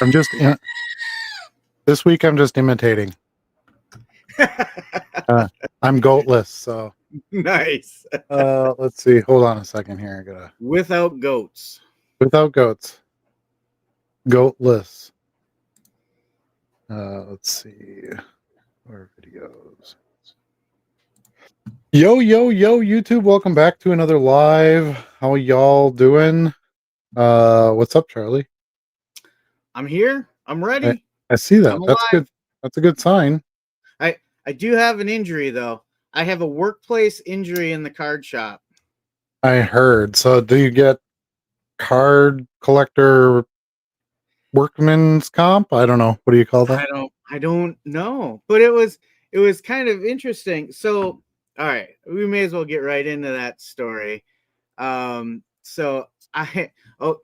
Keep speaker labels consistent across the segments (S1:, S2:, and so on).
S1: I'm just this week. I'm just imitating. I'm goatless, so
S2: Nice.
S1: let's see. Hold on a second here. I gotta
S2: Without goats.
S1: without goats. Goatless. Let's see. Where videos? Yo, YouTube. Welcome back to another live. How y'all doing? What's up, Charlie?
S2: I'm here. I'm ready.
S1: I see that.
S2: I'm
S1: That's
S2: alive.
S1: good. That's a good sign.
S2: I do have an injury though. I have a workplace injury in the card shop.
S1: I heard. So do you get card collector workman's comp? I don't know. What do you call that?
S2: I don't know. But it was kind of interesting. So all right, we may as well get right into that story. So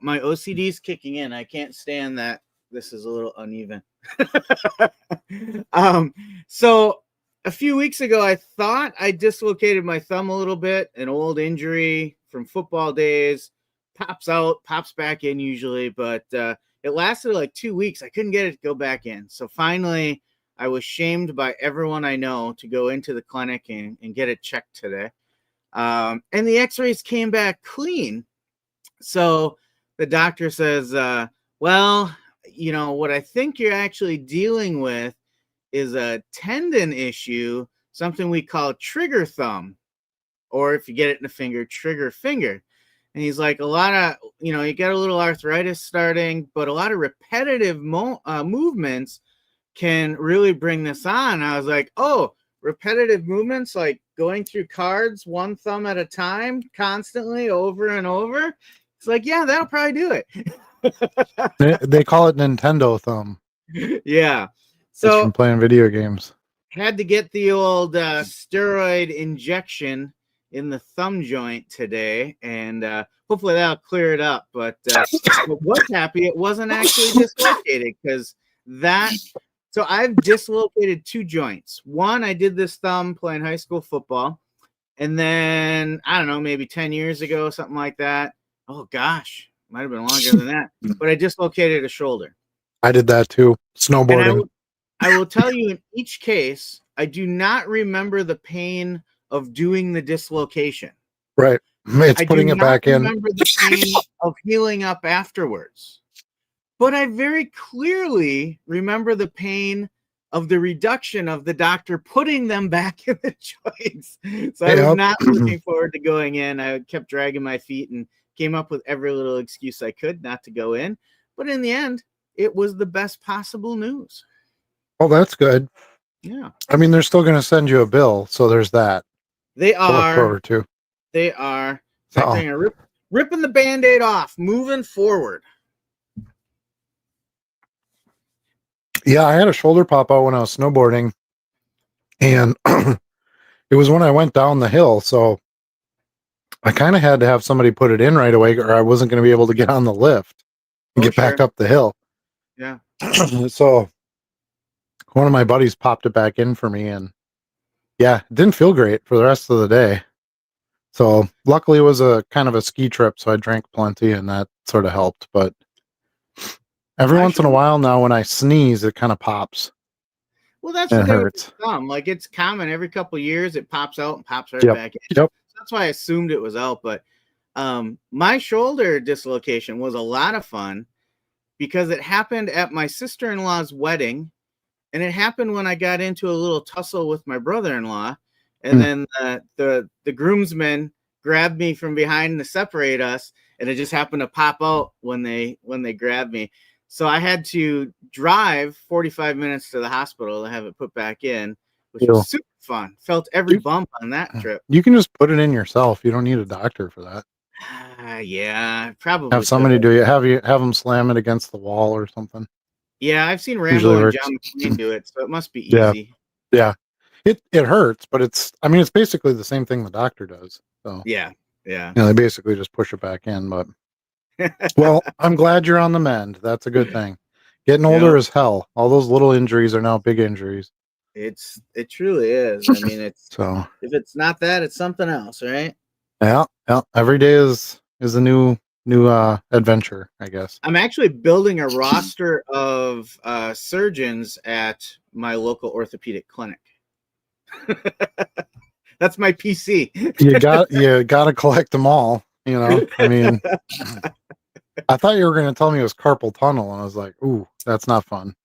S2: my OCD's kicking in. I can't stand that. This is a little uneven. So a few weeks ago, I thought I dislocated my thumb a little bit, an old injury from football days, pops out, pops back in usually, but it lasted like 2 weeks. I couldn't get it to go back in. So finally, I was shamed by everyone I know to go into the clinic and get it checked today. And the x-rays came back clean. So the doctor says, well, you know, what I think you're actually dealing with is a tendon issue, something we call trigger thumb, or if you get it in the finger, trigger finger. And he's like, a lot of, you know, you get a little arthritis starting, but a lot of repetitive movements can really bring this on. I was like, oh, repetitive movements, like going through cards, one thumb at a time, constantly over and over. It's like, yeah, that'll probably do it.
S1: They call it Nintendo thumb.
S2: Yeah.
S1: So it's from
S2: So
S1: playing video games.
S2: had to get the old steroid injection in the thumb joint today, and hopefully that'll clear it up. But was happy it wasn't actually dislocated, because that. So I've dislocated 2 joints. One, I did this thumb playing high school football, and then I don't know, maybe 10 years ago, something like that. Oh gosh, might have been longer than that. But I dislocated a shoulder.
S1: I did that too. Snowboarding.
S2: And I will tell you, in each case, I do not remember the pain of doing the dislocation.
S1: Right. It's putting it back in.
S2: I do not remember the pain of healing up afterwards. But I very clearly remember the pain of the reduction of the doctor putting them back in the joints. So I was not looking forward to going in. I kept dragging my feet and came up with every little excuse I could not to go in. But in the end, it was the best possible news.
S1: Oh, that's good.
S2: Yeah.
S1: I mean, they're still going to send you a bill, so there's that.
S2: They are.
S1: Look forward to.
S2: They are. In fact, they're ripping the Band-Aid off, moving forward.
S1: Yeah, I had a shoulder pop out when I was snowboarding, and it was when I went down the hill, so I kind of had to have somebody put it in right away, or I wasn't going to be able to get on the lift and get back up the hill.
S2: Yeah.
S1: So one of my buddies popped it back in for me, and yeah, it didn't feel great for the rest of the day. So luckily it was a kind of a ski trip, so I drank plenty, and that sort of helped. But every once in a while now, when I sneeze, it kind of pops.
S2: Well, that's what hurts. Like, it's common every couple of years, it pops out and pops right back in.
S1: Yep.
S2: That's why I assumed it was out. But my shoulder dislocation was a lot of fun because it happened at my sister-in-law's wedding, and it happened when I got into a little tussle with my brother-in-law, and then the groomsmen grabbed me from behind to separate us, and it just happened to pop out when they grabbed me. So I had to drive 45 minutes to the hospital to have it put back in, which was super fun. Felt every bump on that trip.
S1: You can just put it in yourself. You don't need a doctor for that.
S2: Yeah, probably.
S1: Have somebody do it. Have them slam it against the wall or something.
S2: Yeah, I've seen Rambo and John McClane do it, so it must be easy.
S1: Yeah. It hurts, but it's basically the same thing the doctor does. So
S2: yeah.
S1: They basically just push it back in. But well, I'm glad you're on the mend. That's a good thing. Getting older is hell. All those little injuries are now big injuries.
S2: It truly is. I mean, it's
S1: so
S2: if it's not that, it's something else, right?
S1: Yeah. Every day is a new adventure, I guess.
S2: I'm actually building a roster of surgeons at my local orthopedic clinic. That's my PC.
S1: You got to collect them all. I mean, I thought you were going to tell me it was carpal tunnel, and I was like, ooh, that's not fun.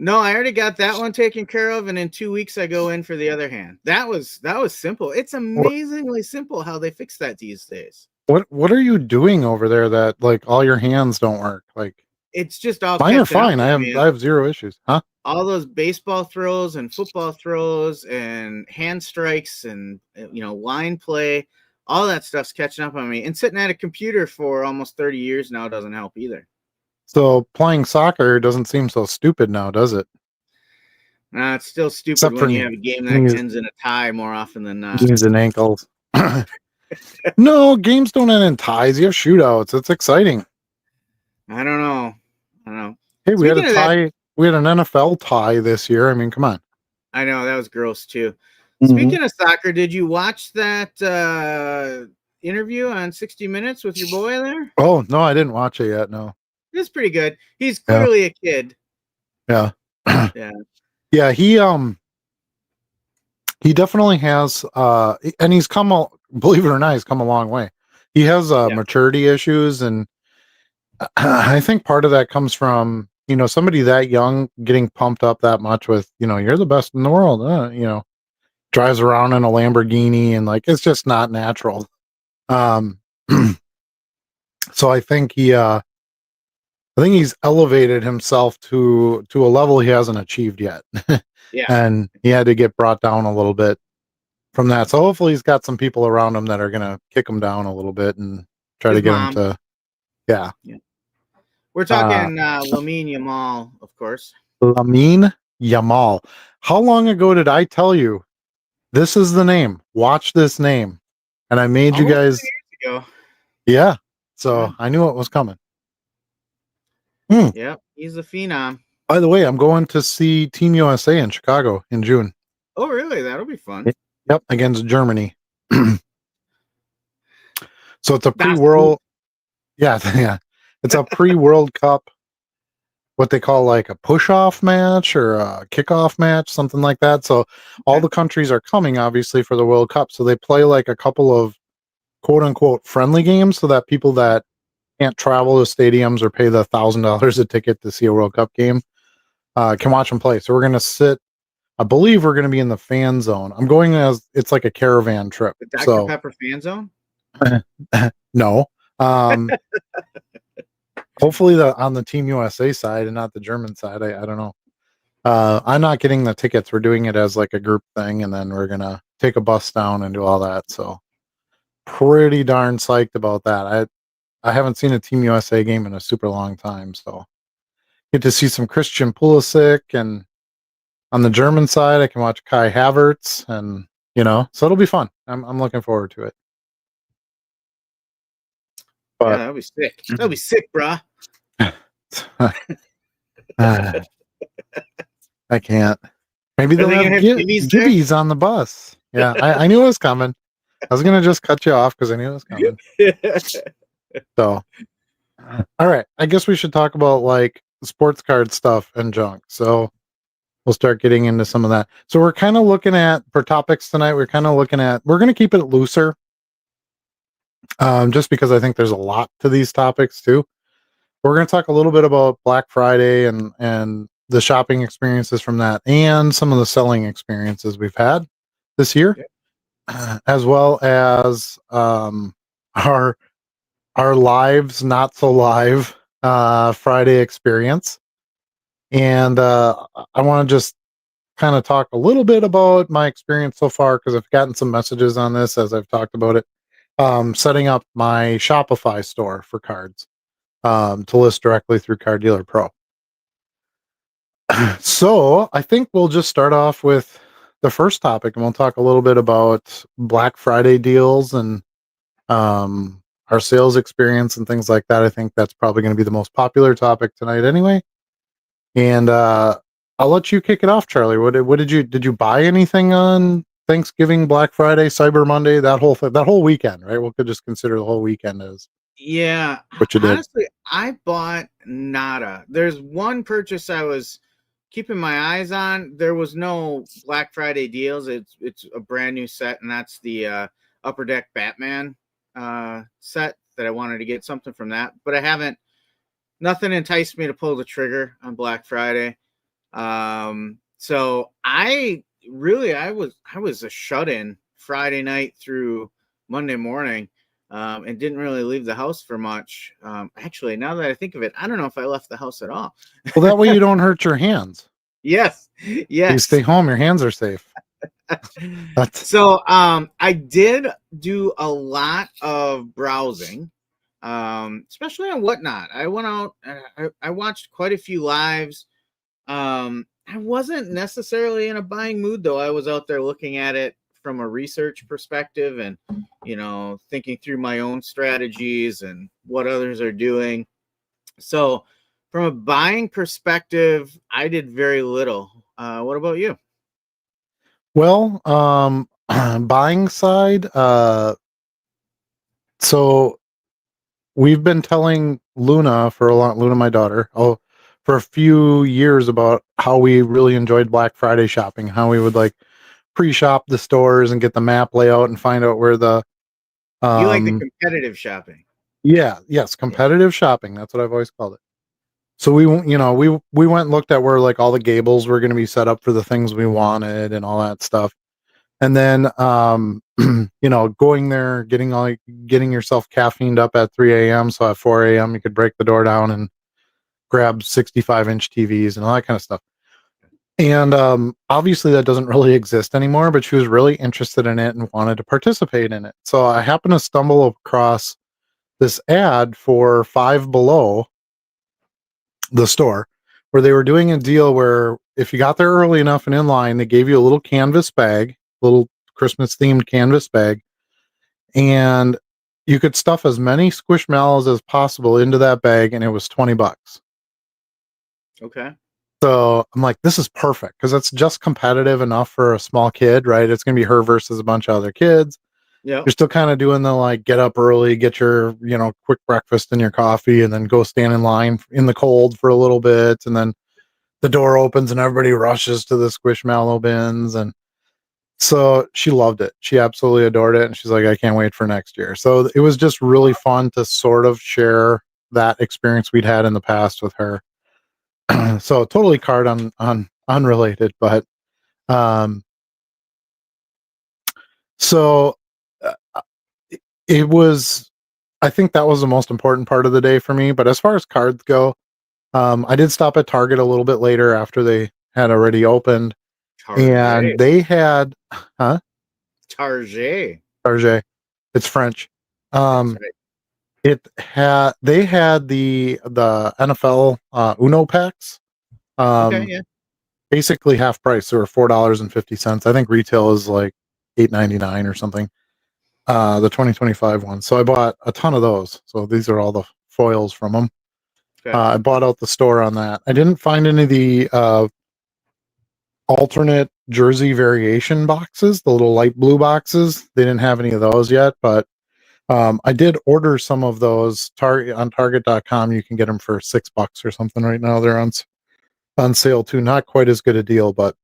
S2: No, I already got that one taken care of, and in 2 weeks I go in for the other hand. That was simple. It's amazingly simple how they fix that these days.
S1: What are you doing over there that like all your hands don't work? Like
S2: it's just all
S1: mine are fine. I have zero issues. Huh?
S2: All those baseball throws and football throws and hand strikes and line play, all that stuff's catching up on me. And sitting at a computer for almost 30 years now doesn't help either.
S1: So playing soccer doesn't seem so stupid now, does it?
S2: It's still stupid when you have a game that ends in a tie more often than not.
S1: Knees and ankles. No, games don't end in ties. You have shootouts. It's exciting.
S2: I don't know.
S1: Hey, we had a tie. We had an NFL tie this year. I mean, come on.
S2: I know, that was gross too. Mm-hmm. Speaking of soccer, did you watch that interview on 60 Minutes with your boy there?
S1: Oh, no, I didn't watch it yet. No.
S2: It's pretty good. He's clearly a kid.
S1: Yeah.
S2: Yeah.
S1: Yeah, he definitely has and he's believe it or not, he's come a long way. He has maturity issues, and I think part of that comes from, somebody that young getting pumped up that much with, you're the best in the world, drives around in a Lamborghini, and like it's just not natural. So I think he's elevated himself to a level he hasn't achieved yet.
S2: Yeah.
S1: And he had to get brought down a little bit from that. So hopefully he's got some people around him that are going to kick him down a little bit and try to get him to, yeah.
S2: We're talking Lamine Yamal, of course.
S1: Lamine Yamal. How long ago did I tell you this is the name? Watch this name. And I made you guys.
S2: 2 years ago.
S1: Yeah. So I knew it was coming.
S2: Yep. He's a phenom.
S1: By the way, I'm going to see Team USA in Chicago in June.
S2: Oh, really? That'll be fun.
S1: Yep, against Germany. So it's a pre-World. Yeah. It's a pre-World Cup, what they call like a push-off match or a kickoff match, something like that. So all the countries are coming, obviously, for the World Cup. So they play like a couple of quote-unquote friendly games so that people that can't travel to stadiums or pay the $1,000 a ticket to see a World Cup game can watch them play. So we're going to sit, I believe we're going to be in the fan zone. I'm going as it's like a caravan trip.
S2: The Dr. Pepper fan zone?
S1: No. Hopefully on the Team USA side and not the German side. I don't know. I'm not getting the tickets. We're doing it as like a group thing, and then we're going to take a bus down and do all that. So pretty darn psyched about that. I haven't seen a Team USA game in a super long time, so get to see some Christian Pulisic, and on the German side, I can watch Kai Havertz, and so it'll be fun. I'm looking forward to it.
S2: But, that'll be sick. That'll be sick, brah.
S1: I can't. Maybe they'll have gibbies on the bus. Yeah, I knew it was coming. I was gonna just cut you off because I knew it was coming. So, all right. I guess we should talk about like sports card stuff and junk. So we'll start getting into some of that. So we're kind of looking at, for topics tonight, we're going to keep it looser. Just because I think there's a lot to these topics too. We're going to talk a little bit about Black Friday and the shopping experiences from that, and some of the selling experiences we've had this year, as well as our lives, not so live Friday experience. And I want to just kind of talk a little bit about my experience so far, because I've gotten some messages on this as I've talked about it. Setting up my Shopify store for cards to list directly through Card Dealer Pro. So I think we'll just start off with the first topic, and we'll talk a little bit about Black Friday deals and our sales experience and things like that. I think that's probably going to be the most popular topic tonight anyway. And I'll let you kick it off, Charlie. What did you buy anything on Thanksgiving, Black Friday, Cyber Monday, that whole weekend, right? We could just consider the whole weekend as
S2: Yeah,
S1: what you did.
S2: honestly, I bought nada. There's one purchase I was keeping my eyes on. There was no Black Friday deals. It's a brand new set, and that's the Upper Deck Batman set that I wanted to get something from that. But I haven't. Nothing enticed me to pull the trigger on Black Friday. So I was a shut in Friday night through Monday morning, and didn't really leave the house for much. Actually, now that I think of it, I don't know if I left the house at all.
S1: Well, that way you don't hurt your hands.
S2: Yes,
S1: You stay
S2: yes.
S1: home, your hands are safe. That's
S2: So I did do a lot of browsing, especially on Whatnot. I went out, I watched quite a few lives. I wasn't necessarily in a buying mood though. I was out there looking at it from a research perspective and, thinking through my own strategies and what others are doing. So from a buying perspective, I did very little. What about you?
S1: well, buying side, so we've been telling Luna, my daughter, for a few years about how we really enjoyed Black Friday shopping, how we would like pre-shop the stores and get the map layout and find out where the
S2: You like the
S1: um
S2: competitive shopping.
S1: yes,
S2: Yeah.
S1: competitive shopping. That's what I've always called it. So we went and looked at where like all the gables were going to be set up for the things we wanted and all that stuff. And then going there, getting yourself caffeined up at 3 a.m. So at 4 a.m. you could break the door down and grab 65-inch TVs and all that kind of stuff. And obviously that doesn't really exist anymore, but she was really interested in it and wanted to participate in it. So I happened to stumble across this ad for Five Below, the store, where they were doing a deal where if you got there early enough and in line, they gave you a little canvas bag, little Christmas themed canvas bag, and you could stuff as many squishmallows as possible into that bag, and it was $20.
S2: Okay.
S1: So I'm like, this is perfect because it's just competitive enough for a small kid, right? It's gonna be her versus a bunch of other kids.
S2: Yep.
S1: You're still kind of doing the like get up early, get your, quick breakfast and your coffee, and then go stand in line in the cold for a little bit. And then the door opens and everybody rushes to the squishmallow bins. And so she loved it. She absolutely adored it. And she's like, I can't wait for next year. So it was just really fun to sort of share that experience we'd had in the past with her. So totally card on unrelated, but um so uh, it was, I think that was the most important part of the day for me. But as far as cards go, I did stop at Target a little bit later after they had already opened, and
S2: Target.
S1: they had, huh?
S2: Target.
S1: Target. It's French.
S2: That's
S1: Um,
S2: right.
S1: they had the NFL Uno packs.
S2: Okay.
S1: Um,
S2: Yeah.
S1: basically half price. They were $4.50. I think retail is like $8.99 or something. The 2025 one. So I bought a ton of those. So these are all the foils from them.
S2: Okay.
S1: I bought out the store on that. I didn't find any of the alternate jersey variation boxes, the little light blue boxes. They didn't have any of those yet, but I did order some of those. Target on Target.com, you can get them for $6 or something right now. They're on sale too. Not quite as good a deal, but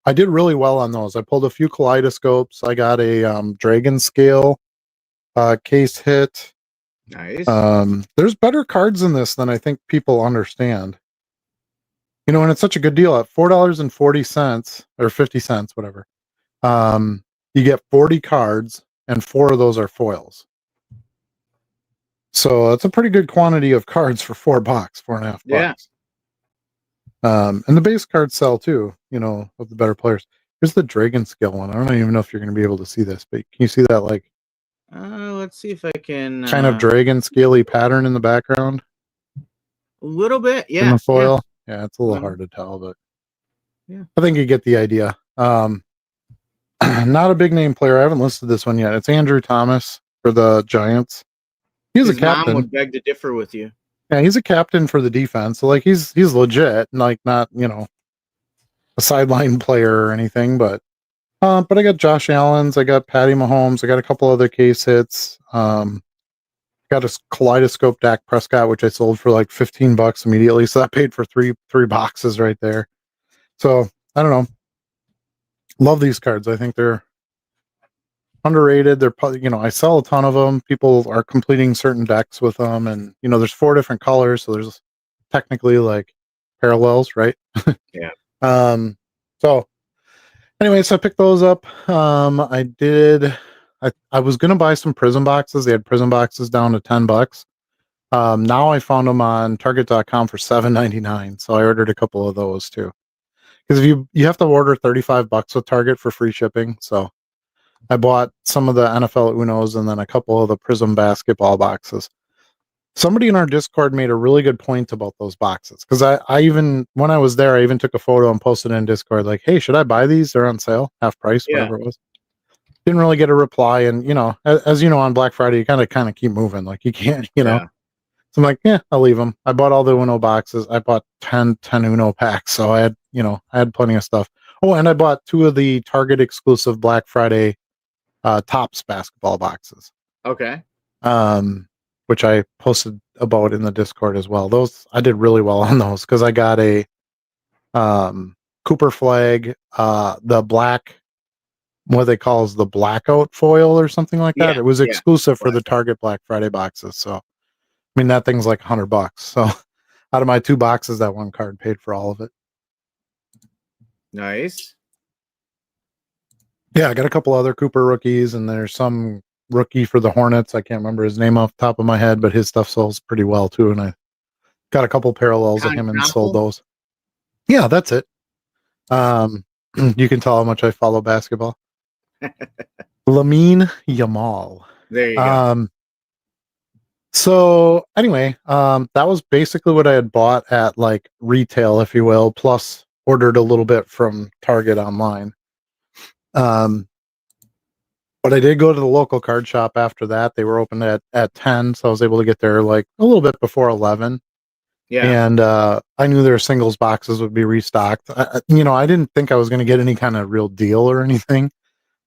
S1: I did really well on those. I pulled a few kaleidoscopes. I got a dragon scale case hit.
S2: Nice.
S1: There's better cards in this than I think people understand. And it's such a good deal at $4.40 or 50 cents, whatever. You get 40 cards, and 4 of those are foils. So that's a pretty good quantity of cards for $4, four and a half
S2: Yeah.
S1: bucks. And the base cards sell too, of the better players. Here's the Dragon Scale one. I don't even know if you're going to be able to see this, but can you see that like
S2: Let's see if I can.
S1: kind of dragon scaly pattern in the background
S2: A little bit.
S1: in the
S2: Yes. Yeah.
S1: foil? Yeah, it's a little
S2: Um,
S1: hard to tell, but
S2: yeah.
S1: I think you get the idea. Not a big name player. I haven't listed this one yet. It's Andrew Thomas for the Giants. He's a
S2: His mom
S1: captain.
S2: would beg to differ with you.
S1: Yeah, he's a captain for the defense. So like he's legit, like not, a sideline player or anything, but I got Josh Allen's, I got Patty Mahomes, I got a couple other case hits. got a kaleidoscope Dak Prescott, which I sold for like $15 immediately. So that paid for three boxes right there. So I don't know. Love these cards. I think they're underrated. They're probably, I sell a ton of them. People are completing certain decks with them, and there's 4 different colors, so there's technically like parallels, right?
S2: Yeah.
S1: So anyway, so I picked those up. I was gonna buy some prism boxes. They had prism boxes down to $10. Now I found them on Target.com for $7.99. So I ordered a couple of those too. Because if you have to order $35 with Target for free shipping. So I bought some of the NFL Unos and then a couple of the Prism basketball boxes. Somebody in our Discord made a really good point about those boxes. Because I even, when I was there, I even took a photo and posted it in Discord like, hey, should I buy these? They're on sale, half price,
S2: Yeah.
S1: whatever it was. Didn't really get a reply. And, as you know, on Black Friday, you kind of keep moving. Like you can't,
S2: Yeah.
S1: So I'm like, yeah, I'll leave them. I bought all the Uno boxes. I bought 10 Uno packs. So I had plenty of stuff. Oh, and I bought 2 of the Target exclusive Black Friday Tops basketball boxes.
S2: Okay.
S1: Which I posted about in the Discord as well. Those I did really well on those because I got a Cooper flag, the black, what they call is the blackout foil or something like that.
S2: Yeah.
S1: It was
S2: Yeah.
S1: exclusive for the Target Black Friday boxes. So I mean that thing's like $100. So out of my 2 boxes, that one card paid for all of it.
S2: Nice.
S1: Yeah, I got a couple other Cooper rookies, and there's some rookie for the Hornets. I can't remember his name off the top of my head, but his stuff sells pretty well too. And I got a couple parallels of him and sold those. Yeah, that's it. You can tell how much I follow basketball. Lamine Yamal.
S2: There you go.
S1: So anyway, that was basically what I had bought at like retail, if you will, plus ordered a little bit from Target online. But I did go to the local card shop after that. They were open at 10, so I was able to get there like a little bit before 11.
S2: Yeah.
S1: And I knew their singles boxes would be restocked. I didn't think I was going to get any kind of real deal or anything.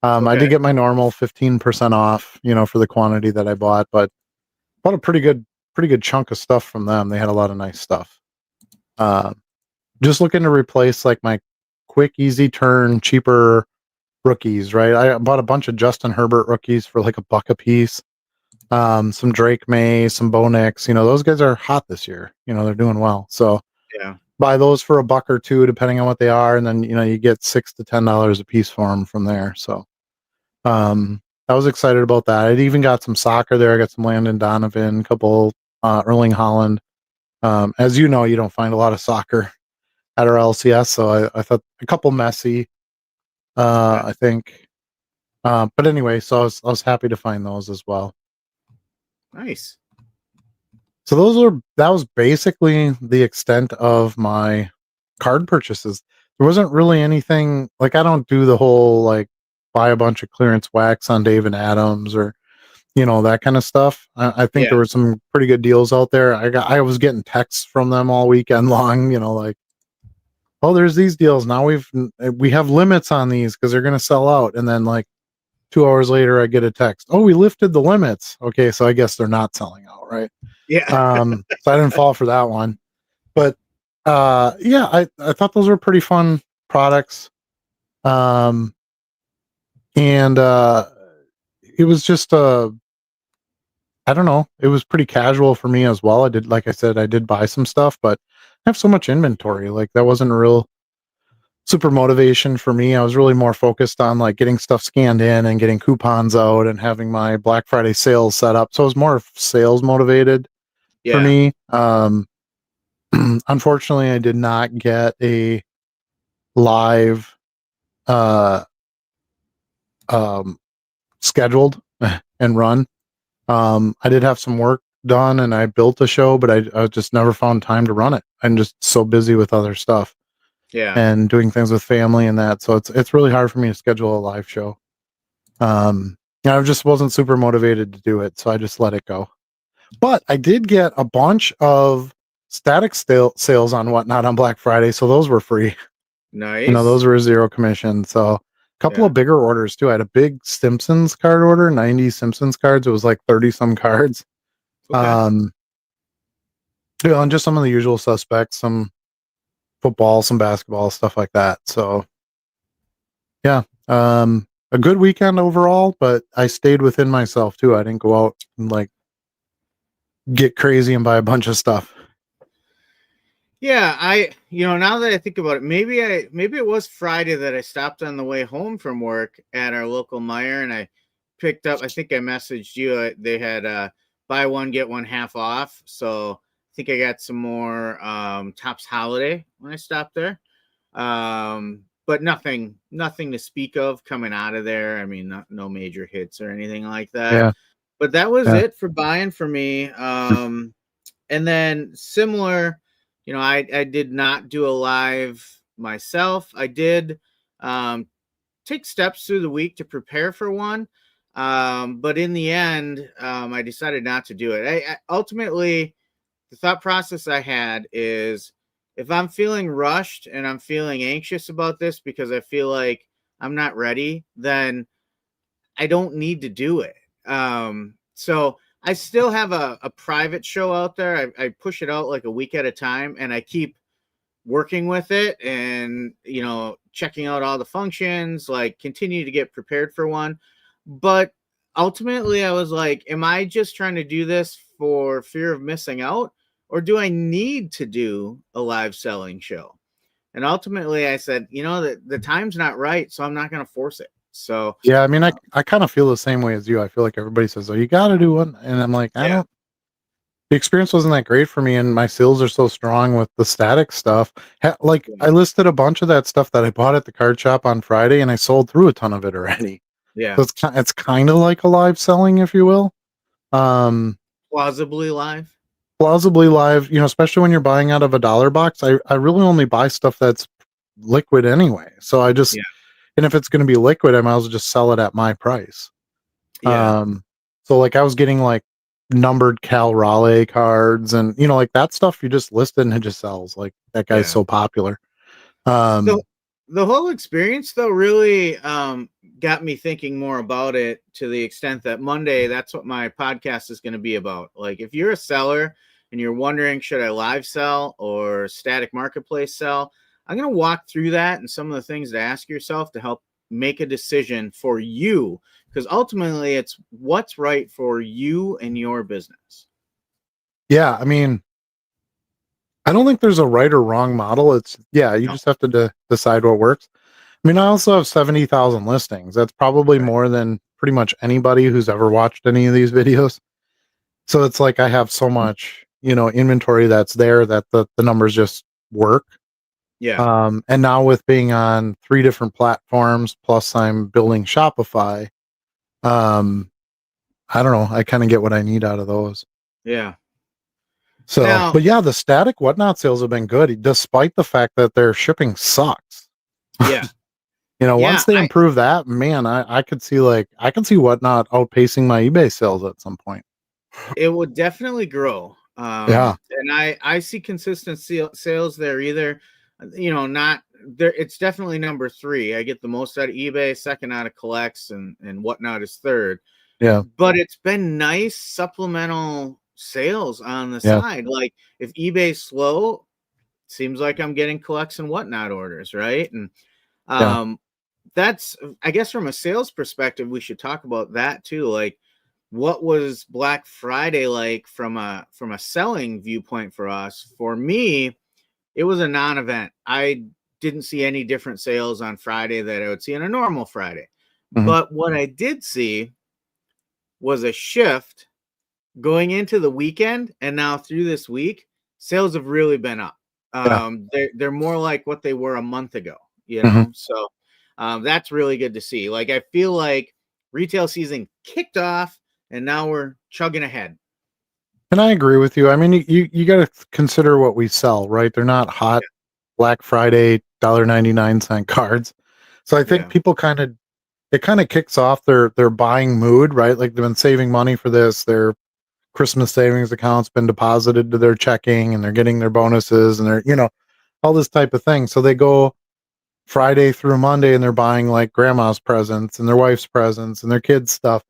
S1: I did get my normal 15% off, for the quantity that I bought, but bought a pretty good chunk of stuff from them. They had a lot of nice stuff. Just looking to replace like my quick, easy turn, cheaper rookies, right? I bought a bunch of Justin Herbert rookies for like $1 a piece. Some Drake May, some Bo Nix, those guys are hot this year. They're doing well. So
S2: Yeah.
S1: buy those for $1 or $2, depending on what they are. And then, you get $6 to $10 a piece for them from there. So, I was excited about that. I even got some soccer there. I got some Landon Donovan, a couple, Erling Haaland. As you know, you don't find a lot of soccer at our LCS. So I thought a couple Messi, I think, but anyway, so I was happy to find those as well.
S2: Nice.
S1: So that was basically the extent of my card purchases. There wasn't really anything like I don't do the whole like buy a bunch of clearance wax on Dave & Adams or that kind of stuff. I think there were some pretty good deals out there. I was getting texts from them all weekend long, like, oh, there's these deals now. We have limits on these because they're gonna sell out, and then like 2 hours later, I get a text. Oh, we lifted the limits. Okay, so I guess they're not selling out, right?
S2: Yeah.
S1: So I didn't fall for that one. But yeah, I thought those were pretty fun products. And it was just I don't know, it was pretty casual for me as well. Like I said, I did buy some stuff, but I have so much inventory. Like that wasn't a real super motivation for me. I was really more focused on like getting stuff scanned in and getting coupons out and having my Black Friday sales set up. So it was more sales motivated for me. Unfortunately, I did not get a live scheduled and run. I did have some work done and I built a show, but I just never found time to run it. I'm just so busy with other stuff.
S2: Yeah.
S1: And doing things with family and that. So it's really hard for me to schedule a live show. I just wasn't super motivated to do it, so I just let it go. But I did get a bunch of static sales on whatnot on Black Friday, so those were free.
S2: Nice.
S1: Those were 0 commission. So a couple of bigger orders too. I had a big Simpsons card order, 90 Simpsons cards. It was like 30 some cards.
S2: Okay.
S1: And just some of the usual suspects, some football, some basketball, stuff like that. So yeah, a good weekend overall, but I stayed within myself too. I didn't go out and like get crazy and buy a bunch of stuff.
S2: Yeah, now that I think about it, maybe it was Friday that I stopped on the way home from work at our local Meijer, and I picked up. I think I messaged you. They had buy one get one half off, so I think I got some more Tops Holiday when I stopped there. But nothing to speak of coming out of there. I mean, no major hits or anything like that.
S1: Yeah,
S2: But that was
S1: yeah,
S2: it for buying for me. And then similar, I did not do a live myself. I did take steps through the week to prepare for one. But in the end, I decided not to do it. I ultimately, the thought process I had is if I'm feeling rushed and I'm feeling anxious about this because I feel like I'm not ready, then I don't need to do it. So I still have a private show out there. I push it out like a week at a time, and I keep working with it and, checking out all the functions, like continue to get prepared for one. But ultimately, I was like, am I just trying to do this for fear of missing out? Or do I need to do a live selling show? And ultimately, I said, the time's not right, so I'm not going to force it. So,
S1: yeah. I mean, I kind of feel the same way as you. I feel like everybody says, "Oh, you got to do one," and I'm like, I
S2: yeah,
S1: don't. The experience wasn't that great for me, and my sales are so strong with the static stuff. Like
S2: yeah,
S1: I listed a bunch of that stuff that I bought at the card shop on Friday, and I sold through a ton of it already.
S2: yeah.
S1: So it's kind of like a live selling, if you will. Um,
S2: Plausibly live.
S1: Plausibly live, especially when you're buying out of a dollar box. I really only buy stuff that's liquid anyway. So
S2: Yeah,
S1: and if it's going to be liquid, I might as well just sell it at my price.
S2: yeah,
S1: Um, so like I was getting like numbered Cal Raleigh cards and like that stuff you just list it and it just sells. Like that guy's
S2: yeah.
S1: so popular.
S2: The
S1: Um,
S2: the whole experience though really got me thinking more about it to the extent that Monday, that's what my podcast is going to be about. Like if you're a seller and you're wondering should I live sell or static marketplace sell, I'm going to walk through that and some of the things to ask yourself to help make a decision for you, because ultimately it's what's right for you and your business.
S1: yeah, I mean, I don't think there's a right or wrong model. You
S2: No.
S1: just have to decide what works. I mean, I also have 70,000 listings. That's probably
S2: Right.
S1: more than pretty much anybody who's ever watched any of these videos. So it's like I have so much, inventory that's there that the numbers just work.
S2: Yeah.
S1: And now with being on 3 different platforms, plus I'm building Shopify, um, I don't know, I kinda get what I need out of those.
S2: Yeah.
S1: So,
S2: Now,
S1: but yeah, the static whatnot sales have been good despite the fact that their shipping sucks.
S2: yeah. Yeah,
S1: Once they improve that, man, I could see whatnot outpacing my eBay sales at some point.
S2: it would definitely grow.
S1: Yeah,
S2: And I see consistent sales there either, not there. It's definitely number three. I get the most out of eBay, second out of collects, and whatnot is third.
S1: yeah,
S2: But it's been nice supplemental sales on the
S1: yeah,
S2: side. Like if eBay's slow, seems like I'm getting collects and whatnot orders, right? And
S1: yeah,
S2: um, that's, I guess, from a sales perspective, we should talk about that too. Like, what was Black Friday like from a selling viewpoint for us? For me, it was a non-event. I didn't see any different sales on Friday that I would see on a normal Friday.
S1: mhm,
S2: But what I did see was a shift going into the weekend and now through this week. Sales have really been up.
S1: yeah,
S2: They're more like what they were a month ago,
S1: mhm.
S2: So that's really good to see. Like I feel like retail season kicked off and now we're chugging ahead.
S1: And I agree with you. I mean, you gotta consider what we sell, right? They're not hot Black Friday $1.99 cards. So I think
S2: Yeah.
S1: people it kinda kicks off their buying mood, right? Like they've been saving money for this, their Christmas savings account's been deposited to their checking and they're getting their bonuses and they're, all this type of thing. So they go Friday through Monday and they're buying like grandma's presents and their wife's presents and their kids' stuff.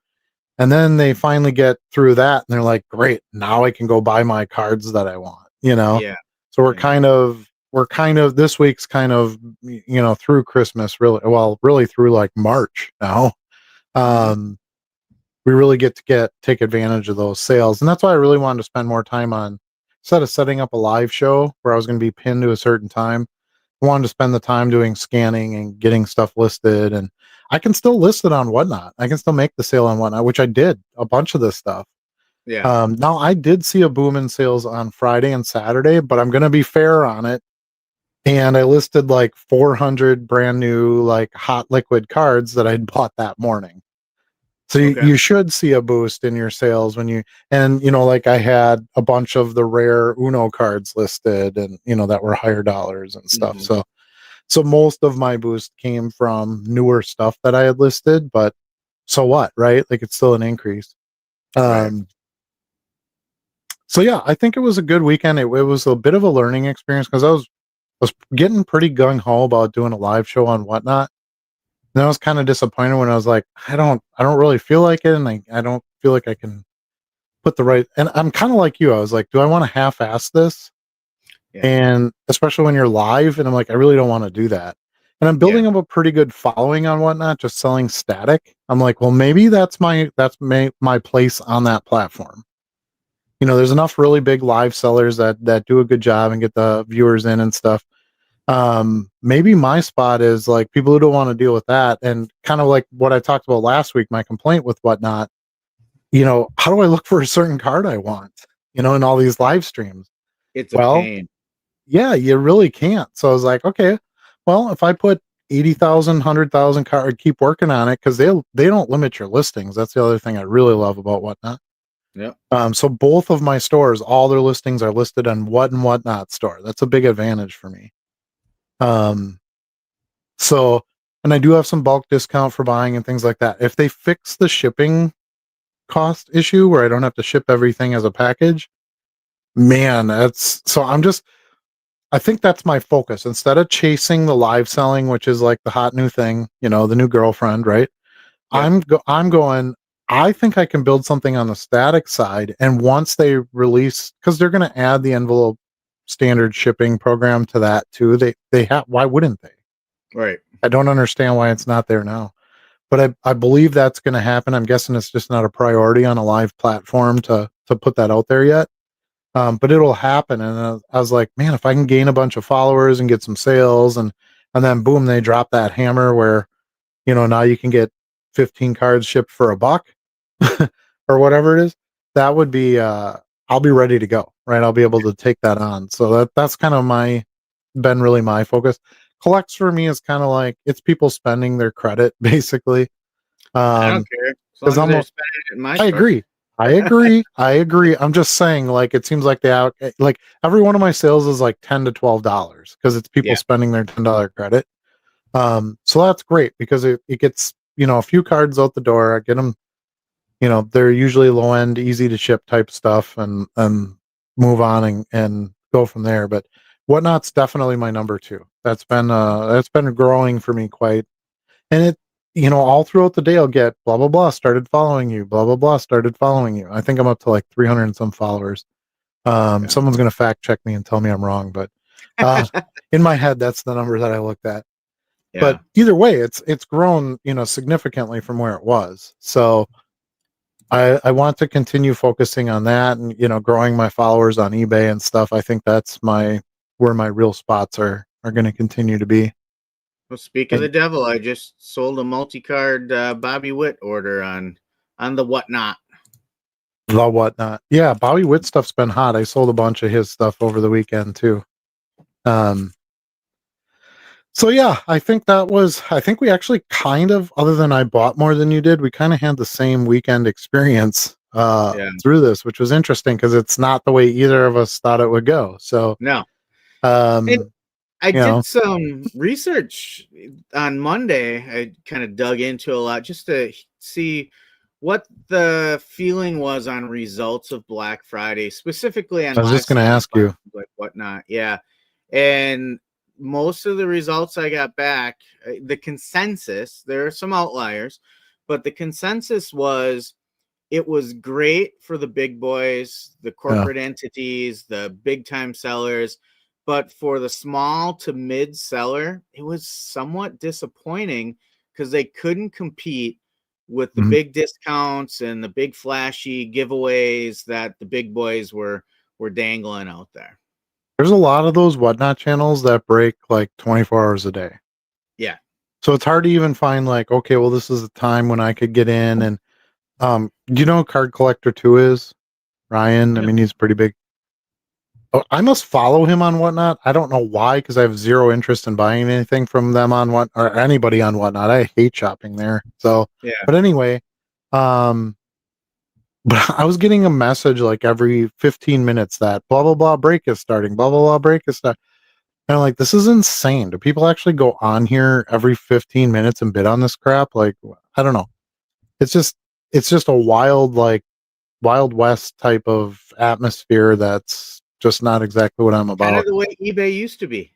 S1: And then they finally get through that and they're like, great, now I can go buy my cards that I want, you know?
S2: Yeah.
S1: So
S2: Yeah.
S1: we're kind of this week's kind of, through Christmas, really through like March now.
S2: Mhm.
S1: Um, we really get to take advantage of those sales. And that's why I really wanted to spend more time on, instead of setting up a live show where I was going to be pinned to a certain time. I wanted to spend the time doing scanning and getting stuff listed. And I can still list it on Whatnot. I can still make the sale on Whatnot, which I did a bunch of this stuff.
S2: Yeah.
S1: Now I did see a boom in sales on Friday and Saturday, but I'm going to be fair on it. And I listed like 400 brand new, like hot liquid cards that I'd bought that morning. So
S2: Okay.
S1: you should see a boost in your sales like I had a bunch of the rare Uno cards listed and, that were higher dollars and stuff.
S2: Mhm.
S1: So most of my boost came from newer stuff that I had listed, but so what, right? Like it's still an increase.
S2: Right.
S1: Um, so yeah, I think it was a good weekend. It was a bit of a learning experience because I was getting pretty gung ho about doing a live show on Whatnot. And I was kind of disappointed when I was like, I don't really feel like it, and I don't feel like I can put the right. And I'm kind of like you. I was like, do I want to half-ass this?
S2: Yeah.
S1: And especially when you're live, and I'm like, I really don't want to do that. And I'm
S2: Yeah.
S1: building up a pretty good following on Whatnot, just selling static. I'm like, well, maybe that's my place on that platform. There's enough really big live sellers that do a good job and get the viewers in and stuff. Maybe my spot is like people who don't want to deal with that, and kind of like what I talked about last week, my complaint with Whatnot. How do I look for a certain card I want? In all these live streams.
S2: It's a
S1: Well,
S2: pain.
S1: yeah, you really can't. So I was like, okay, well, if I put 80,000, 100,000 card, keep working on it because they don't limit your listings. That's the other thing I really love about Whatnot.
S2: Yep.
S1: So both of my stores, all their listings are listed on Whatnot store. That's a big advantage for me. Um, so, and I do have some bulk discount for buying and things like that. If they fix the shipping cost issue where I don't have to ship everything as a package, man, I think that's my focus. Instead of chasing the live selling, which is like the hot new thing, the new girlfriend, right?
S2: Yep.
S1: I'm going, I think I can build something on the static side. And once they release, because they're going to add the envelope standard shipping program to that too. They have, why wouldn't they?
S2: Right.
S1: I don't understand why it's not there now. But I believe that's going to happen. I'm guessing it's just not a priority on a live platform to put that out there yet. But it'll happen. And I was like, man, if I can gain a bunch of followers and get some sales, and then boom, they drop that hammer where now you can get 15 cards shipped for $1 or whatever it is. That would be I'll be ready to go, right? I'll be able to take that on. So that's kind of been really my focus. Collects for me is kind of like it's people spending their credit basically.
S2: I don't
S1: Um,
S2: care as
S1: because
S2: long as they're spending it in my
S1: I
S2: store.
S1: agree. I agree. I'm just saying, like, it seems like like every one of my sales is like $10 to $12 because it's people
S2: Yeah.
S1: spending their $10 credit. So that's great because it gets, a few cards out the door. I get them, they're usually low end, easy to ship type stuff and move on and go from there. But Whatnot's definitely my number two. That's been growing for me quite, and all throughout the day I'll get blah blah blah started following you, blah blah blah started following you. I think I'm up to like 300 and some followers.
S2: Yeah.
S1: Someone's gonna fact check me and tell me I'm wrong, but uh in my head that's the number that I looked at. But
S2: Yeah.
S1: either way, it's grown, significantly from where it was. So I want to continue focusing on that and, growing my followers on eBay and stuff. I think that's where my real spots are going to continue to be.
S2: Well, speak of the
S1: And
S2: devil, I just sold a multi-card Bobby Witt order on the Whatnot.
S1: the Whatnot. Yeah, Bobby Witt stuff's been hot. I sold a bunch of his stuff over the weekend too. Um, so yeah, I think we actually kind of, other than I bought more than you did, we kind of had the same weekend experience
S2: Yeah.
S1: through this, which was interesting because it's not the way either of us thought it would go. So
S2: No. And
S1: um,
S2: I
S1: you know,
S2: did some research on Monday. I kind of dug into a lot just to see what the feeling was on results of Black Friday, specifically on
S1: I was
S2: live
S1: just gonna
S2: selling
S1: ask you.
S2: platforms like Whatnot. Yeah. And most of the results I got back, the consensus, there are some outliers, but the consensus was it was great for the big boys, the
S1: Yeah.
S2: corporate entities, the big time sellers. But for the small to mid seller, it was somewhat disappointing because they couldn't compete with the
S1: Mhm.
S2: big discounts and the big flashy giveaways that the big boys were dangling out there.
S1: There's a lot of those whatnot channels that break like 24 hours a day.
S2: Yeah.
S1: So it's hard to even find like, okay, well, this is the time when I could get in. And do you know who Card Collector 2 is? Ryan. I
S2: No.
S1: mean, he's pretty big. Oh, I must follow him on Whatnot. I don't know why, because I have zero interest in buying anything from them on what or anybody on Whatnot. I hate shopping there. So,
S2: Yeah.
S1: but anyway, um, but I was getting a message like every 15 minutes that blah blah blah break is starting, blah blah blah break is starting. And I'm like, this is insane. Do people actually go on here every 15 minutes and bid on this crap? Like, I don't know. It's just it's just a wild like Wild West type of atmosphere that's just not exactly what I'm
S2: Kind
S1: about.
S2: of the way eBay used to be.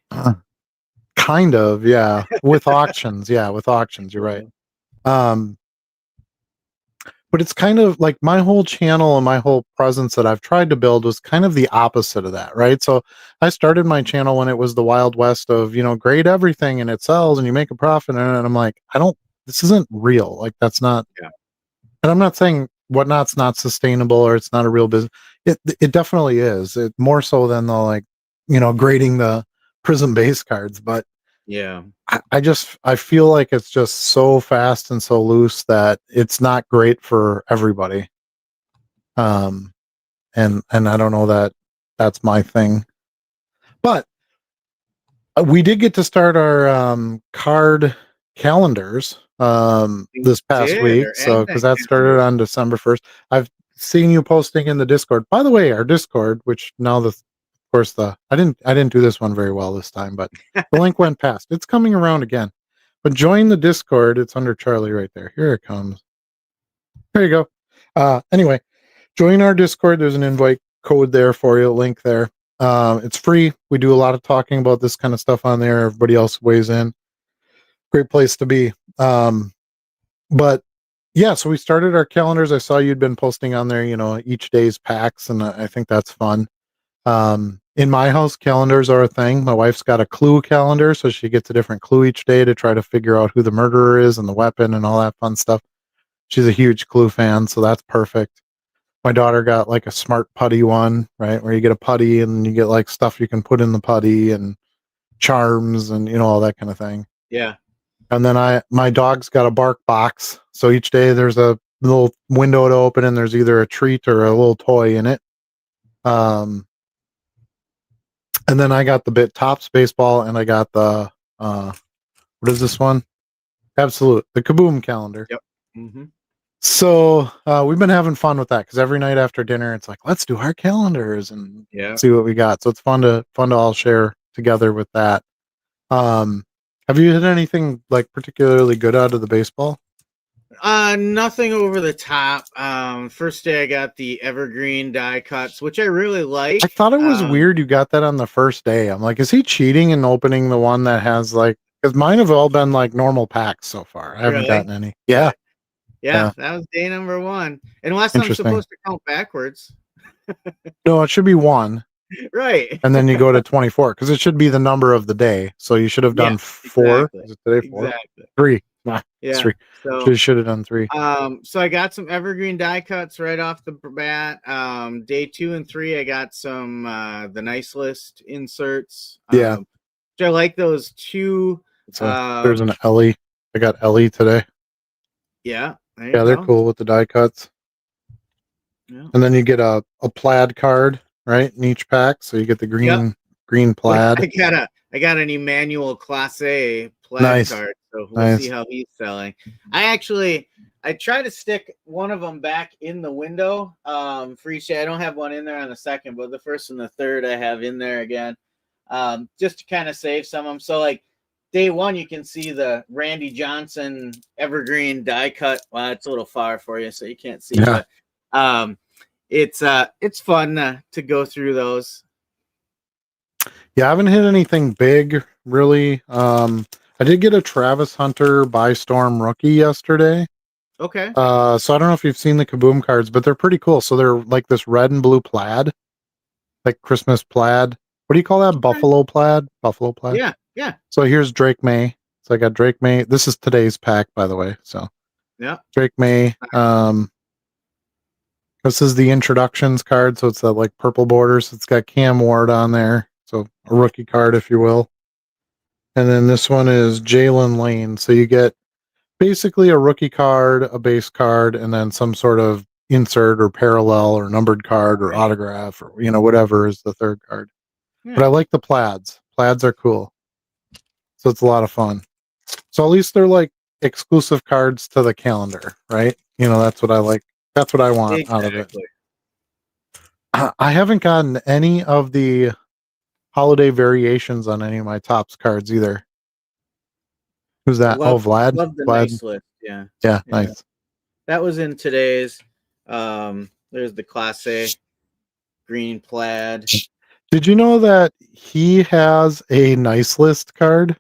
S1: Kind of, yeah. With auctions, yeah, with auctions, you're right.
S2: Yeah.
S1: Um, but it's kind of like my whole channel and my whole presence that I've tried to build was kind of the opposite of that, right? So I started my channel when it was the Wild West of, grade everything and it sells and you make a profit. And I'm like, this isn't real. Like that's not,
S2: Yeah.
S1: and I'm not saying Whatnot's not sustainable or it's not a real business. It definitely is. It more so than the like, grading the prism base cards, but
S2: Yeah.
S1: I feel like it's just so fast and so loose that it's not great for everybody. Um, and I don't know that that's my thing, but we did get to start our card calendars
S2: We
S1: this past
S2: did,
S1: week.
S2: or
S1: So because
S2: advent
S1: that started
S2: calendars.
S1: on December 1st. I've seen you posting in the Discord. By the way, our Discord, which now of course I didn't do this one very well this time, but the link went past. It's coming around again. But join the Discord. It's under Charlie right there. Here it comes. There you go. Anyway, join our Discord. There's an invite code there for you, link there. It's free. We do a lot of talking about this kind of stuff on there. Everybody else weighs in. Great place to be. But yeah, so we started our calendars. I saw you'd been posting on there, each day's packs, and I think that's fun. In my house, calendars are a thing. My wife's got a clue calendar, so she gets a different clue each day to try to figure out who the murderer is and the weapon and all that fun stuff. She's a huge clue fan, so that's perfect. My daughter got like a smart putty one, right? Where you get a putty and you get like stuff you can put in the putty and charms and all that kind of thing.
S2: Yeah.
S1: And then my dog's got a bark box. So each day there's a little window to open and there's either a treat or a little toy in it. And then I got the Bit Tops baseball and I got the what is this one? Absolute, the Kaboom calendar.
S2: Yep. Mm-hmm.
S1: So we've been having fun with that because every night after dinner, it's like, let's do our calendars and
S2: Yeah.
S1: see what we got. So it's fun to all share together with that. Um, have you hit anything like particularly good out of the baseball?
S2: Nothing over the top. First day I got the evergreen die cuts, which I really like.
S1: I thought it was weird you got that on the first day. I'm like, is he cheating and opening the one that has like, because mine have all been like normal packs so far. I haven't
S2: Really?
S1: gotten any. Yeah.
S2: Yeah,
S1: Yeah.
S2: that was day number one. Unless I'm
S1: Interesting.
S2: supposed to count backwards.
S1: No, it should be one.
S2: Right.
S1: And then you go to 24 because it should be the number of the day. So you should have done
S2: Yes,
S1: four.
S2: exactly.
S1: Is it today four?
S2: Exactly.
S1: Three. Nah, it's
S2: Yeah.
S1: three.
S2: So
S1: Should have done three.
S2: so I got some evergreen die cuts right off the bat. Day 2 and 3, I got some the nice list inserts.
S1: Yeah.
S2: Which I like those two.
S1: There's an Ellie. I got Ellie today.
S2: Yeah, there you
S1: Yeah, they're
S2: go.
S1: cool with the die cuts.
S2: Yeah.
S1: And then you get a plaid card, right? In each pack. So you get the green plaid.
S2: I got an Emmanuel Class A plaid
S1: Nice.
S2: card, so we'll see how he's selling. I try to stick one of them back in the window for each day. I don't have one in there on the second, but the first and the third I have in there again, just to kind of save some of them. So like day 1, you can see the Randy Johnson evergreen die cut. Well, it's a little far for you, so you can't see, but it's fun to go through those.
S1: Yeah, I haven't hit anything big really. I did get a Travis Hunter by Storm rookie yesterday.
S2: Okay.
S1: So I don't know if you've seen the Kaboom cards, but they're pretty cool. So they're like this red and blue plaid, like Christmas plaid. What do you call that?
S2: Okay.
S1: Buffalo plaid? Buffalo plaid.
S2: Yeah. Yeah.
S1: So here's Drake May. So I got Drake May. This is today's pack, by the way. So
S2: Yeah.
S1: Drake May. This is the introductions card. So it's that like purple borders. It's got Cam Ward on there. So a rookie card, if you will. And then this one is Jalen Lane. So you get basically a rookie card, a base card, and then some sort of insert or parallel or numbered card or
S2: Right.
S1: autograph or whatever is the third card. But I
S2: Yeah.
S1: like the plaids. Plaids are cool. So it's a lot of fun. So at least they're like exclusive cards to the calendar, right? That's what I like. That's what I want out of it.
S2: Exactly.
S1: I haven't gotten any of the holiday variations on any of my tops cards either. Who's that? Oh, Vlad.
S2: Love the
S1: Vlad.
S2: nice list. Yeah.
S1: Yeah,
S2: Yeah.
S1: nice.
S2: That was in today's. There's the Classe green plaid.
S1: Did you know that he has a nice list card?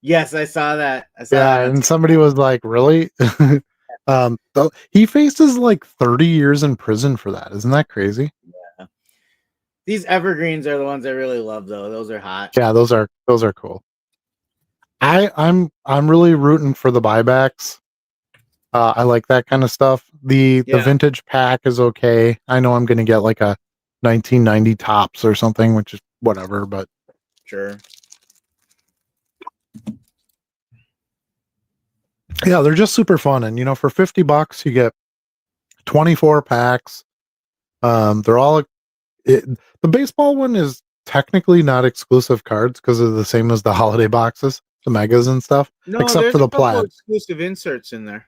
S2: Yes, I saw that.
S1: Yeah, and somebody was like, "Really?" He faces like 30 years in prison for that. Isn't that crazy?
S2: Yeah. These evergreens are the ones I really love, though. Those are hot.
S1: Yeah, those are cool. I'm really rooting for the buybacks. I like that kind of stuff. The vintage pack is okay. I know I'm going to get like a 1990 tops or something, which is whatever, but
S2: sure.
S1: Yeah, they're just super fun. And for $50 you get 24 packs. They're all the baseball one is technically not exclusive cards because they're the same as the holiday boxes, the megas and stuff,
S2: No,
S1: except
S2: there's
S1: for
S2: a
S1: the
S2: couple
S1: plaid.
S2: exclusive inserts in there.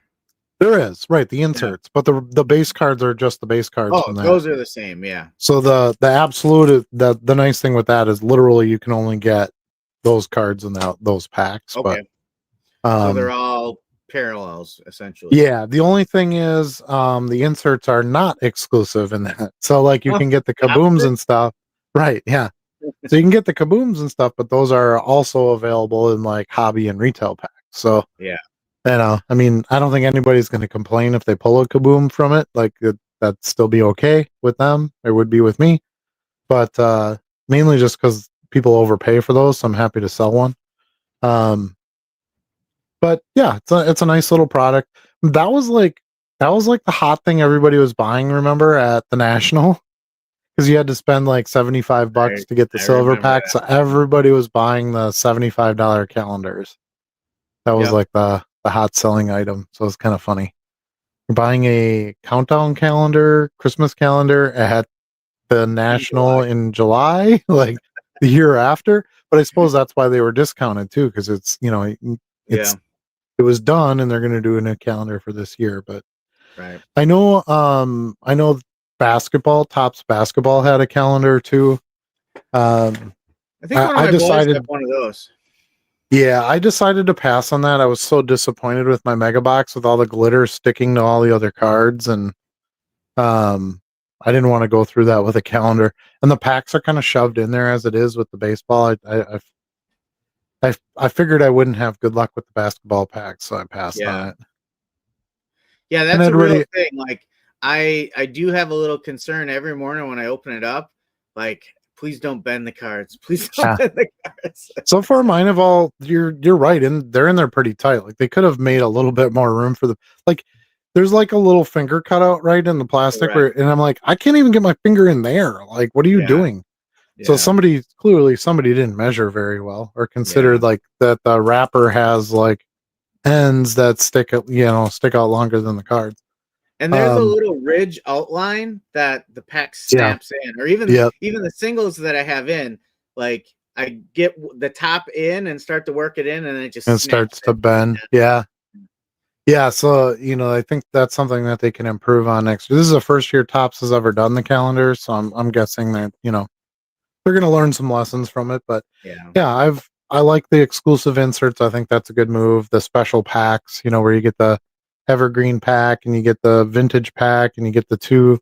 S1: There is, right, the inserts, but the base cards are just the base cards.
S2: Oh, those are the same, yeah.
S1: So the absolute the nice thing with that is literally you can only get those cards in those packs.
S2: Okay.
S1: But
S2: so they're all parallels essentially.
S1: Yeah, the only thing is the inserts are not exclusive in that. So like you can get the kabooms and stuff. Right, yeah. So you can get the kabooms and stuff, but those are also available in like hobby and retail packs. So
S2: yeah.
S1: I mean, I don't think anybody's going to complain if they pull a kaboom from it. Like that'd still be okay with them. It would be with me. But mainly just because people overpay for those, so I'm happy to sell one. But yeah, it's a nice little product. That was like the hot thing everybody was buying, remember, at the National? Because you had to spend like $75 to get the silver pack. So everybody was buying the $75 calendars. That was like the hot selling item. So it's kind of funny. You're buying a countdown calendar, Christmas calendar at the National in July, like the year after. But I suppose that's why they were discounted too, because it's it was done and they're going to do a new calendar for this year. But I know Topps basketball had a calendar too.
S2: I think one of my boys had one of those.
S1: Yeah, I decided to pass on that. I was so disappointed with my mega box with all the glitter sticking to all the other cards, and I didn't want to go through that with a calendar. And the packs are kind of shoved in there as it is with the baseball. I figured I wouldn't have good luck with the basketball packs, so I passed on it.
S2: Yeah, that's a real thing. Like I do have a little concern every morning when I open it up. Like, please don't bend the cards. Please don't bend the cards.
S1: So far, mine have all. You're right, and they're in there pretty tight. Like they could have made a little bit more room for the like. There's like a little finger cutout right in the plastic, and I'm like, I can't even get my finger in there. Like, what are you doing? So somebody didn't measure very well or considered like that the wrapper has like ends that stick out longer than the cards.
S2: And there's a little ridge outline that the pack snaps in, or even the singles that I have in, like I get the top in and start to work it in, and it just
S1: starts to bend. Yeah. So I think that's something that they can improve on next year. This is the first year Topps has ever done the calendar, so I'm guessing that they're going to learn some lessons from it. But I like the exclusive inserts. I think that's a good move. The special packs, where you get the evergreen pack and you get the vintage pack and you get the two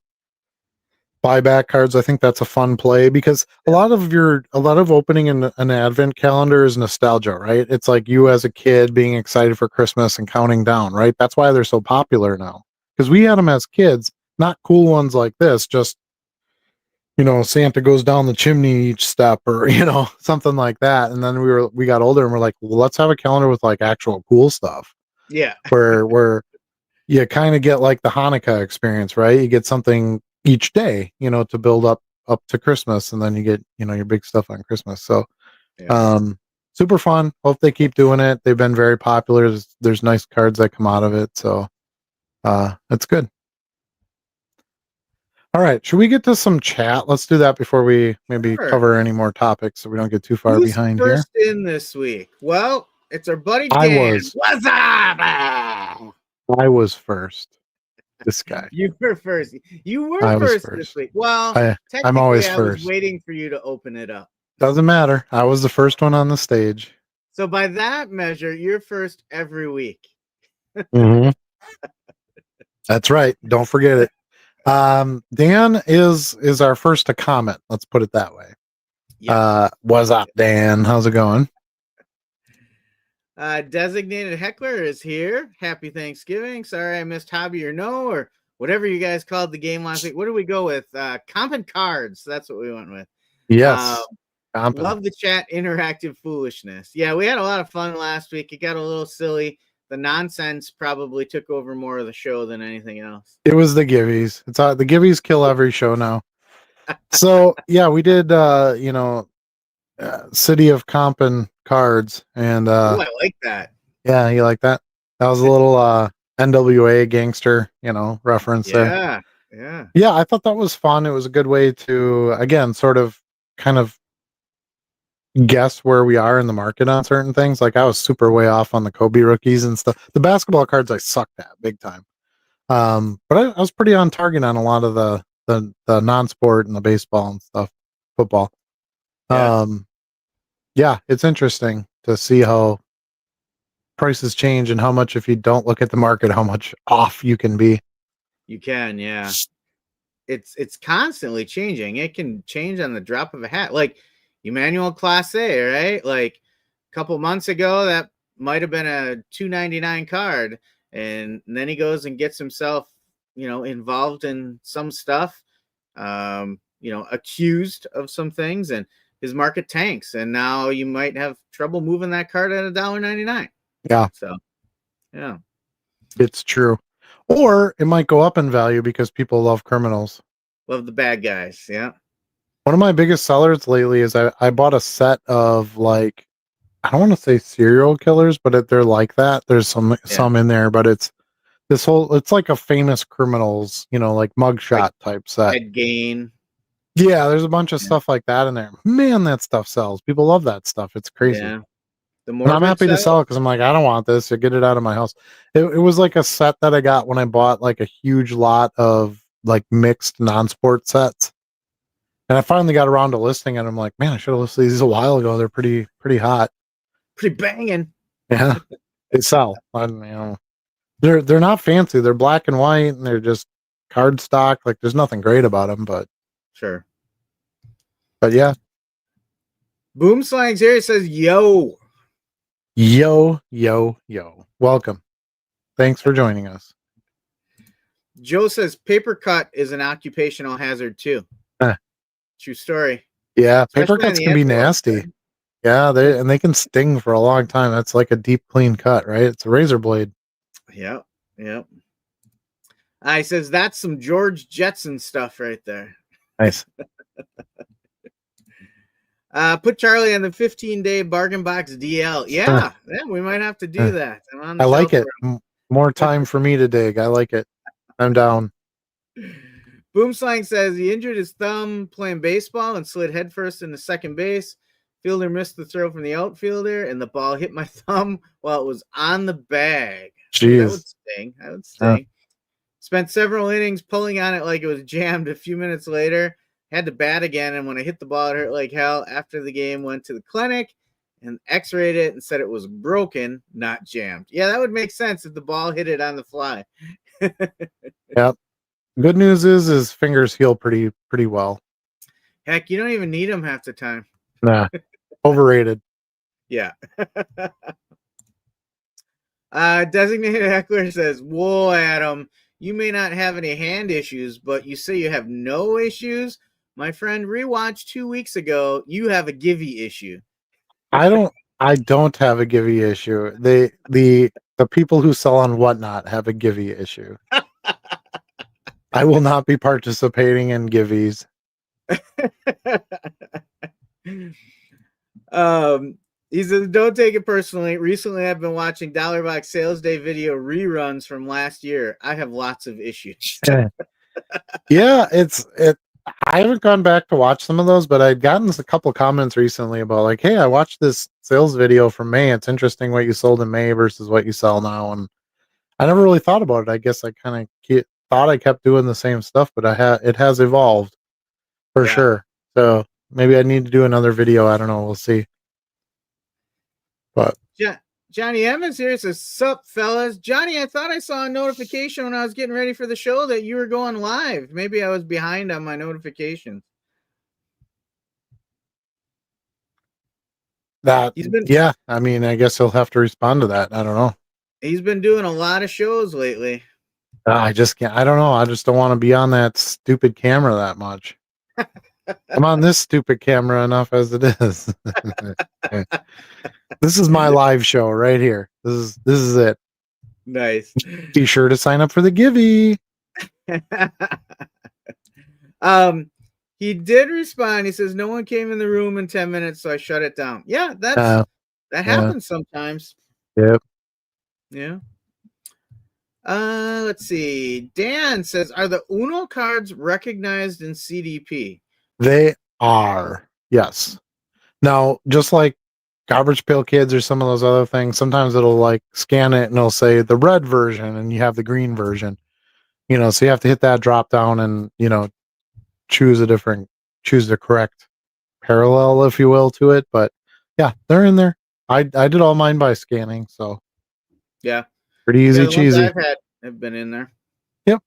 S1: buyback cards. I think that's a fun play because a lot of opening an advent calendar is nostalgia, right? It's like you as a kid being excited for Christmas and counting down, right? That's why they're so popular now. Because we had them as kids, not cool ones like this, just Santa goes down the chimney each step or, something like that. And then we got older and we're like, well, let's have a calendar with like actual cool stuff
S2: Yeah.
S1: where you kind of get like the Hanukkah experience, right? You get something each day, to build up to Christmas, and then you get, your big stuff on Christmas. So,
S2: Yeah.
S1: super fun. Hope they keep doing it. They've been very popular. There's nice cards that come out of it. So, it's good. All right. Should we get to some chat? Let's do that before we maybe
S2: Sure.
S1: cover any more topics so we don't get too far
S2: Who's
S1: behind here.
S2: first in this week? Well, it's our buddy
S1: I
S2: Dan.
S1: was.
S2: What's up?
S1: I was first. This guy.
S2: You were first. You were
S1: I was
S2: first this
S1: first.
S2: week. Well,
S1: I'm
S2: technically,
S1: always
S2: I was
S1: first.
S2: waiting for you to open it up.
S1: Doesn't matter. I was the first one on the stage.
S2: So by that measure, you're first every week.
S1: Mm-hmm. That's right. Don't forget it. Dan is our first to comment. Let's put it that way.
S2: Yeah.
S1: What's up, Dan? How's it going?
S2: Designated heckler is here. Happy Thanksgiving. Sorry I missed hobby or no, or whatever you guys called the game last week. What do we go with? Comp and cards. That's what we went with.
S1: Yes.
S2: Love the chat interactive foolishness. Yeah, we had a lot of fun last week. It got a little silly. The nonsense probably took over more of the show than anything else.
S1: It was the givvies. It's the givvies kill every show now. So yeah, we did City of Comp and Cards, and
S2: I like that.
S1: Yeah, you like that? That was a little NWA gangster, reference there. Yeah, I thought that was fun. It was a good way to, again, sort of kind of guess where we are in the market on certain things. Like I was super way off on the Kobe rookies and stuff. The basketball cards I sucked at big time. But I was pretty on target on a lot of the non-sport and the baseball and stuff, football. Yeah, it's interesting to see how prices change and how much, if you don't look at the market, how much off you can be.
S2: You can, yeah. It's constantly changing. It can change on the drop of a hat. Like Emmanuel Class A, right? Like a couple months ago, that might have been a $2.99 card, and then he goes and gets himself, involved in some stuff, accused of some things, and his market tanks, and now you might have trouble moving that card at $1.99.
S1: Yeah.
S2: So, yeah,
S1: it's true. Or it might go up in value because people love criminals.
S2: Love the bad guys. Yeah.
S1: One of my biggest sellers lately is I bought a set of, like, I don't want to say serial killers, but they're like that. There's some in there, but it's like a famous criminals, like mugshot type set.
S2: Ed Gain.
S1: Yeah, there's a bunch of stuff like that in there. Man, that stuff sells. People love that stuff. It's crazy.
S2: Yeah.
S1: And I'm happy to sell it because I'm like, I don't want this. So get it out of my house. It was like a set that I got when I bought like a huge lot of like mixed non-sport sets. And I finally got around to listing it. I'm like, man, I should have listed these a while ago. They're pretty hot.
S2: Pretty banging.
S1: Yeah. They sell. They're not fancy. They're black and white and they're just card stock. Like there's nothing great about them, but
S2: sure.
S1: But yeah.
S2: Boom Slang's here. It says, yo.
S1: Yo, yo, yo. Welcome. Thanks for joining us.
S2: Joe says paper cut is an occupational hazard too. True story.
S1: Yeah, paper cuts can be nasty. Yeah, they can sting for a long time. That's like a deep, clean cut, right? It's a razor blade.
S2: Yep. He says that's some George Jetson stuff right there.
S1: Nice.
S2: Put Charlie on the 15-day bargain box DL. Yeah, we might have to do that.
S1: I like it. More time for me to dig. I like it. I'm down.
S2: Boomslang says he injured his thumb playing baseball and slid headfirst into second base. Fielder missed the throw from the outfielder, and the ball hit my thumb while it was on the bag.
S1: Jeez.
S2: That would sting. Spent several innings pulling on it like it was jammed. A few minutes later, had to bat again, and when I hit the ball, it hurt like hell. After the game, went to the clinic and x-rayed it and said it was broken, not jammed. Yeah, that would make sense if the ball hit it on the fly.
S1: Yep. Good news is his fingers heal pretty well.
S2: Heck, you don't even need them half the time.
S1: Nah, overrated.
S2: Yeah. Designated heckler says, "Whoa, Adam, you may not have any hand issues, but you say you have no issues. My friend rewatched 2 weeks ago. You have a givey issue."
S1: I don't have a givey issue. The people who sell on Whatnot have a givey issue. I will not be participating in giveys.
S2: He says, "Don't take it personally. Recently, I've been watching Dollar Box Sales Day video reruns from last year. I have lots of issues."
S1: Yeah, I haven't gone back to watch some of those, but I'd gotten a couple comments recently about like, hey, I watched this sales video from May. It's interesting what you sold in May versus what you sell now. And I never really thought about it. I guess I kind of thought I kept doing the same stuff, but it has evolved for
S2: Yeah.
S1: sure. So maybe I need to do another video. I don't know. We'll see. But
S2: Johnny Evans here says, "Sup, fellas? Johnny, I thought I saw a notification when I was getting ready for the show that you were going live. Maybe I was behind on my notifications."
S1: yeah, I mean, I guess he'll have to respond to that. I don't know.
S2: He's been doing a lot of shows lately.
S1: I just can't. I don't know. I just don't want to be on that stupid camera that much. I'm on this stupid camera enough as it is. This is my live show right here. This is it.
S2: Nice.
S1: Be sure to sign up for the Givey.
S2: He did respond. He says, "No one came in the room in 10 minutes, so I shut it down." Yeah, that happens sometimes.
S1: Yep.
S2: Yeah. Let's see. Dan says, "Are the Uno cards recognized in CDP?"
S1: They are. Yes. Now, just like Garbage Pail Kids or some of those other things, sometimes it'll like scan it and it'll say the red version and you have the green version. So you have to hit that drop down and, choose the correct parallel, if you will, to it. But yeah, they're in there. I did all mine by scanning, so
S2: yeah,
S1: pretty easy,
S2: the ones
S1: cheesy.
S2: I've had have been in there.
S1: Yep.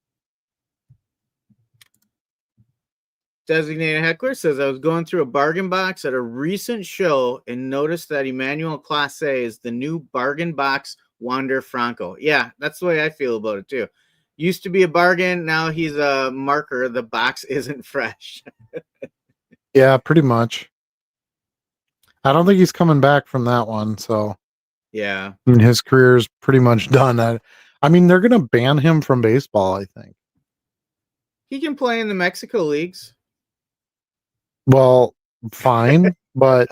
S2: Designated heckler says, "I was going through a bargain box at a recent show and noticed that Emmanuel Classe is the new bargain box Wander Franco." Yeah, that's the way I feel about it too. Used to be a bargain, now he's a marker. The box isn't fresh.
S1: Yeah, pretty much. I don't think he's coming back from that one, so
S2: yeah,
S1: his career's pretty much done. I mean, they're gonna ban him from baseball, I think.
S2: he can play in the Mexico leagues.
S1: Well, fine, but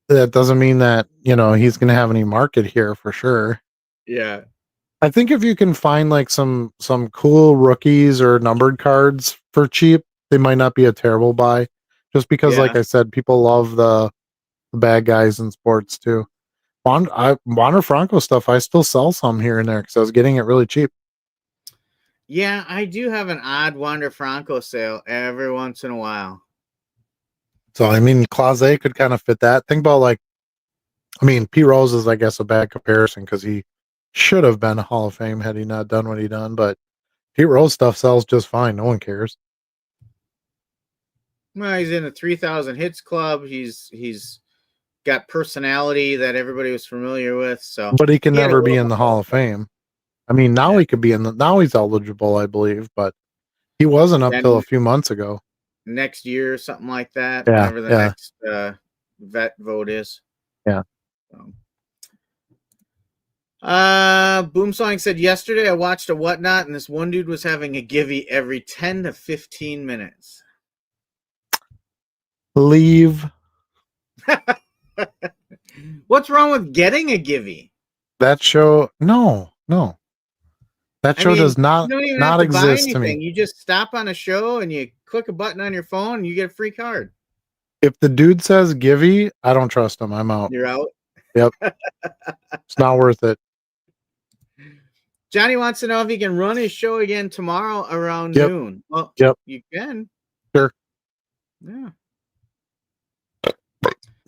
S1: that doesn't mean that, he's going to have any market here for sure.
S2: Yeah.
S1: I think if you can find like some cool rookies or numbered cards for cheap, they might not be a terrible buy. Just because, like I said, people love the bad guys in sports too. Wander Franco stuff, I still sell some here and there because I was getting it really cheap.
S2: Yeah, I do have an odd Wander Franco sale every once in a while.
S1: So, I mean, Clase could kind of fit that. Think about Pete Rose is, I guess, a bad comparison because he should have been a Hall of Fame had he not done what he done. But Pete Rose stuff sells just fine. No one cares.
S2: Well, he's in the 3,000 hits club. He's got personality that everybody was familiar with. So,
S1: but he can never be in the Hall of Fame. I mean, now he could be now he's eligible, I believe, but he wasn't up till a few months ago.
S2: Next year, something like that.
S1: Yeah,
S2: whenever the next vet vote is.
S1: Yeah.
S2: Boomsong said, "Yesterday I watched a Whatnot and this one dude was having a givey every 10 to 15 minutes.
S1: Leave.
S2: What's wrong with getting a givey?
S1: That show, no. That show does not exist to me.
S2: You just stop on a show and you click a button on your phone and you get a free card.
S1: If the dude says givey, I don't trust him. I'm out.
S2: You're out?
S1: Yep. It's not worth it.
S2: Johnny wants to know if he can run his show again tomorrow around noon. Well, you can.
S1: Sure.
S2: Yeah.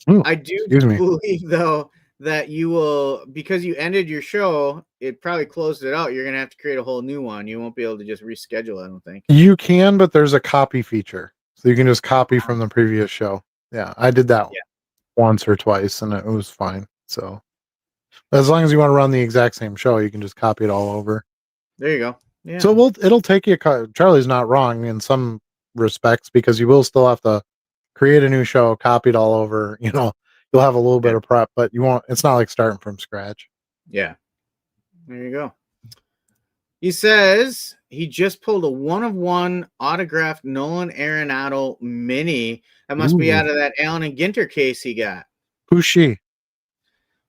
S1: Ooh,
S2: I do believe, though, that you will, because you ended your show it probably closed it out. You're gonna have to create a whole new one. You won't be able to just reschedule, I don't think.
S1: You can, but there's a copy feature. So you can just copy from the previous show. Yeah, I did that
S2: Yeah.
S1: once or twice and it was fine. So as long as you want to run the exact same show, you can just copy it all over.
S2: There you go. Yeah.
S1: So it'll take you. Charlie's not wrong in some respects because you will still have to create a new show, copy it all over. You'll have a little bit of prep, but you won't. It's not like starting from scratch.
S2: Yeah. There you go. He says he just pulled a 1-of-1 autographed Nolan Arenado mini. That must be out of that Allen and Ginter case he got.
S1: Who's she?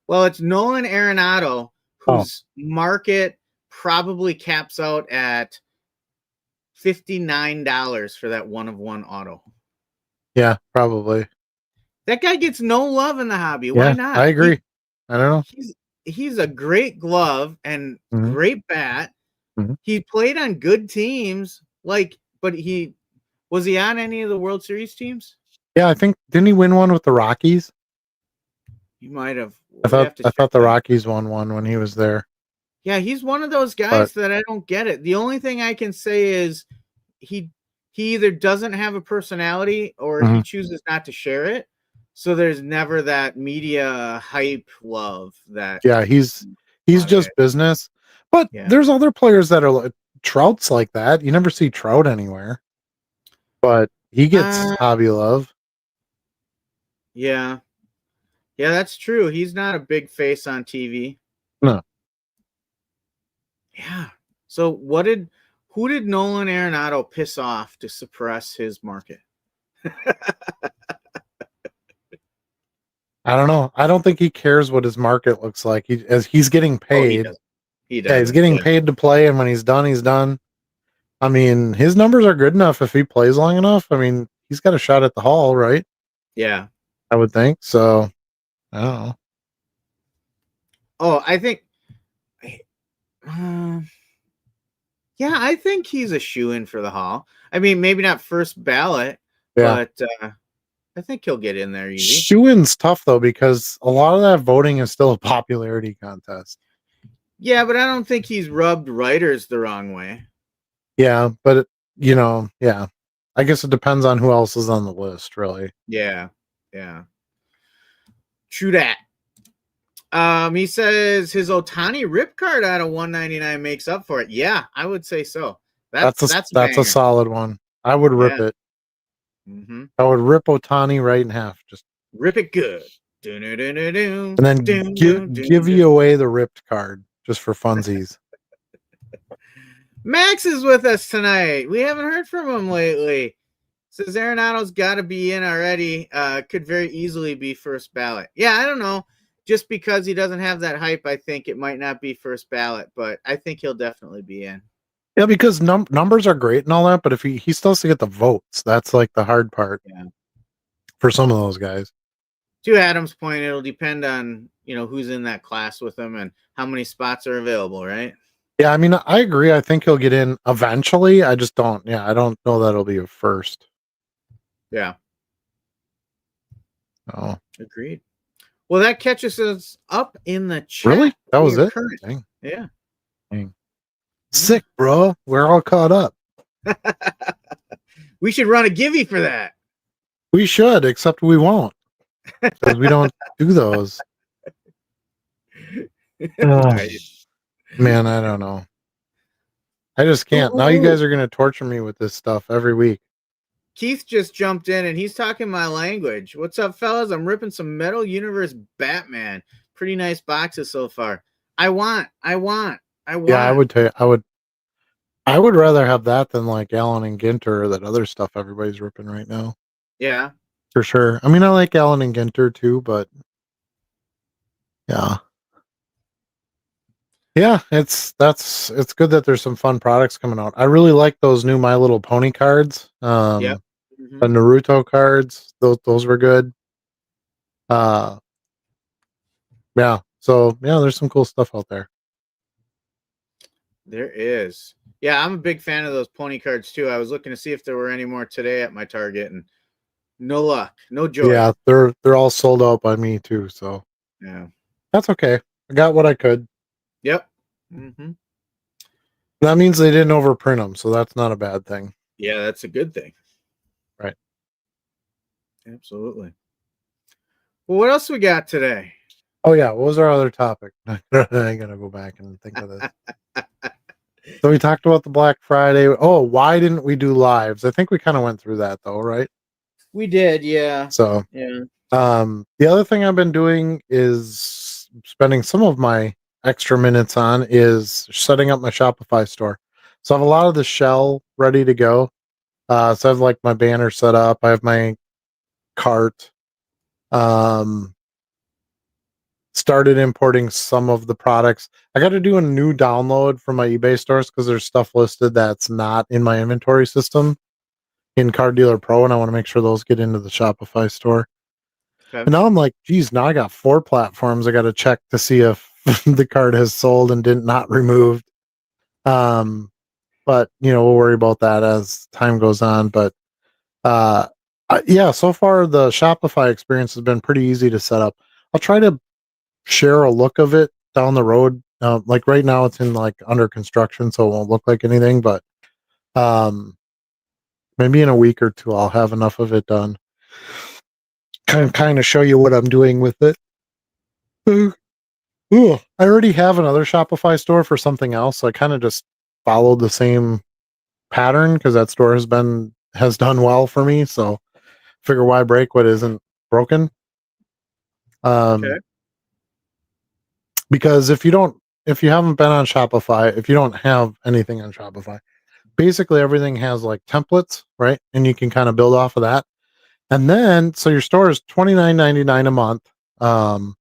S2: Well, it's Nolan Arenado, whose market probably caps out at $59 for that 1-of-1 auto.
S1: Yeah, probably.
S2: That guy gets no love in the hobby.
S1: Yeah,
S2: Why not?
S1: I agree. I don't know.
S2: He's a great glove and great bat.
S1: Mhm.
S2: He played on good teams, but was he on any of the World Series teams?
S1: Yeah, I think didn't he win one with the Rockies?
S2: He might have.
S1: I thought the Rockies won one when he was there.
S2: Yeah, he's one of those guys that I don't get it. The only thing I can say is he either doesn't have a personality or he chooses not to share it. So there's never that media hype love that.
S1: Yeah, he's just business. But there's other players that are like Trout's like that. You never see Trout anywhere. But he gets hobby love.
S2: Yeah. Yeah, that's true. He's not a big face on TV.
S1: No.
S2: Yeah. So who did Nolan Arenado piss off to suppress his market?
S1: I don't know. I don't think he cares what his market looks like. As he's getting paid.
S2: He does.
S1: Yeah, he's getting paid to play, and when he's done, he's done. I mean, his numbers are good enough if he plays long enough. I mean, he's got a shot at the Hall, right?
S2: Yeah.
S1: I would think. So, I don't know.
S2: Oh, I think yeah, I think he's a shoo-in for the Hall. I mean, maybe not first ballot, but I think he'll get in there easy.
S1: Shoo-in's tough, though, because a lot of that voting is still a popularity contest.
S2: Yeah, but I don't think he's rubbed writers the wrong way.
S1: Yeah, but, yeah. I guess it depends on who else is on the list, really.
S2: Yeah, yeah. True that. He says his Ohtani rip card out of 199 makes up for it. Yeah, I would say so. That's
S1: a solid one. I would rip it.
S2: Mm-hmm.
S1: I would rip Ohtani right in half. Just
S2: rip it good.
S1: And then give you away the ripped card just for funsies.
S2: Max is with us tonight. We haven't heard from him lately. Says Arenado's got to be in already. Could very easily be first ballot. Yeah, I don't know. Just because he doesn't have that hype, I think it might not be first ballot, but I think he'll definitely be in.
S1: Yeah, because numbers are great and all that, but if he still has to get the votes, that's like the hard part.
S2: Yeah.
S1: For some of those guys.
S2: To Adam's point, it'll depend on who's in that class with him and how many spots are available, right?
S1: Yeah, I mean, I agree. I think he'll get in eventually. I just don't. Yeah, I don't know that it'll be a first.
S2: Yeah.
S1: Oh,
S2: agreed. Well, that catches us up in the chat.
S1: Really? That was it?
S2: Dang. Yeah.
S1: Dang. Sick, bro. We're all caught up.
S2: We should run a givey for that.
S1: We should, except we won't. Because we don't do those. Man, I don't know. I just can't. Now you guys are going to torture me with this stuff every week.
S2: Keith just jumped in and he's talking my language. What's up, fellas? I'm ripping some Metal Universe Batman. Pretty nice boxes so far. I want.
S1: Yeah, I would tell you. I would rather have that than like Allen and Ginter or that other stuff everybody's ripping right now.
S2: Yeah.
S1: For sure. I mean, I like Allen and Ginter too, but yeah. Yeah, it's good that there's some fun products coming out. I really like those new My Little Pony cards.
S2: The
S1: Naruto cards, those were good. Yeah. So yeah, there's some cool stuff out there.
S2: There is. Yeah, I'm a big fan of those pony cards too. I was looking to see if there were any more today at my Target, and no luck, no joy.
S1: Yeah, they're all sold out by me too. So
S2: yeah,
S1: that's okay. I got what I could.
S2: Yep. Mm-hmm.
S1: That means they didn't overprint them, so that's not a bad thing.
S2: Yeah, that's a good thing.
S1: Right.
S2: Absolutely. Well, what else we got today?
S1: Oh yeah, what was our other topic? I gotta go back and think of this. So we talked about the Black Friday. Oh, why didn't we do lives? I think we kind of went through that though, right?
S2: We did, yeah.
S1: So
S2: Yeah.
S1: the other thing I've been doing is spending some of my extra minutes on is setting up my Shopify store. So I have a lot of the shell ready to go. So I have like my banner set up. I have my cart. Um, Started importing some of the products. I got to do a new download from my eBay stores because there's stuff listed that's not in my inventory system in Car Dealer Pro, and I want to make sure those get into the Shopify store.
S2: Okay.
S1: And now I'm like, geez, now I got 4 platforms I got to check to see if the card has sold and did not removed. Um, but we'll worry about that as time goes on. But uh, yeah, so far the Shopify experience has been pretty easy to set up. I'll try to share a look of it down the road. Like right now, it's in like under construction, so it won't look like anything. But um, maybe in a week or two, I'll have enough of it done. Kind of show you what I'm doing with it. Ooh, I already have another Shopify store for something else. So I kind of just followed the same pattern because that store has done well for me. So figure why break what isn't broken.
S2: Okay.
S1: Um, because if you haven't been on Shopify, if you don't have anything on Shopify, basically everything has like templates, right? And you can kind of build off of that. And then so your store is $29.99 a month. Um,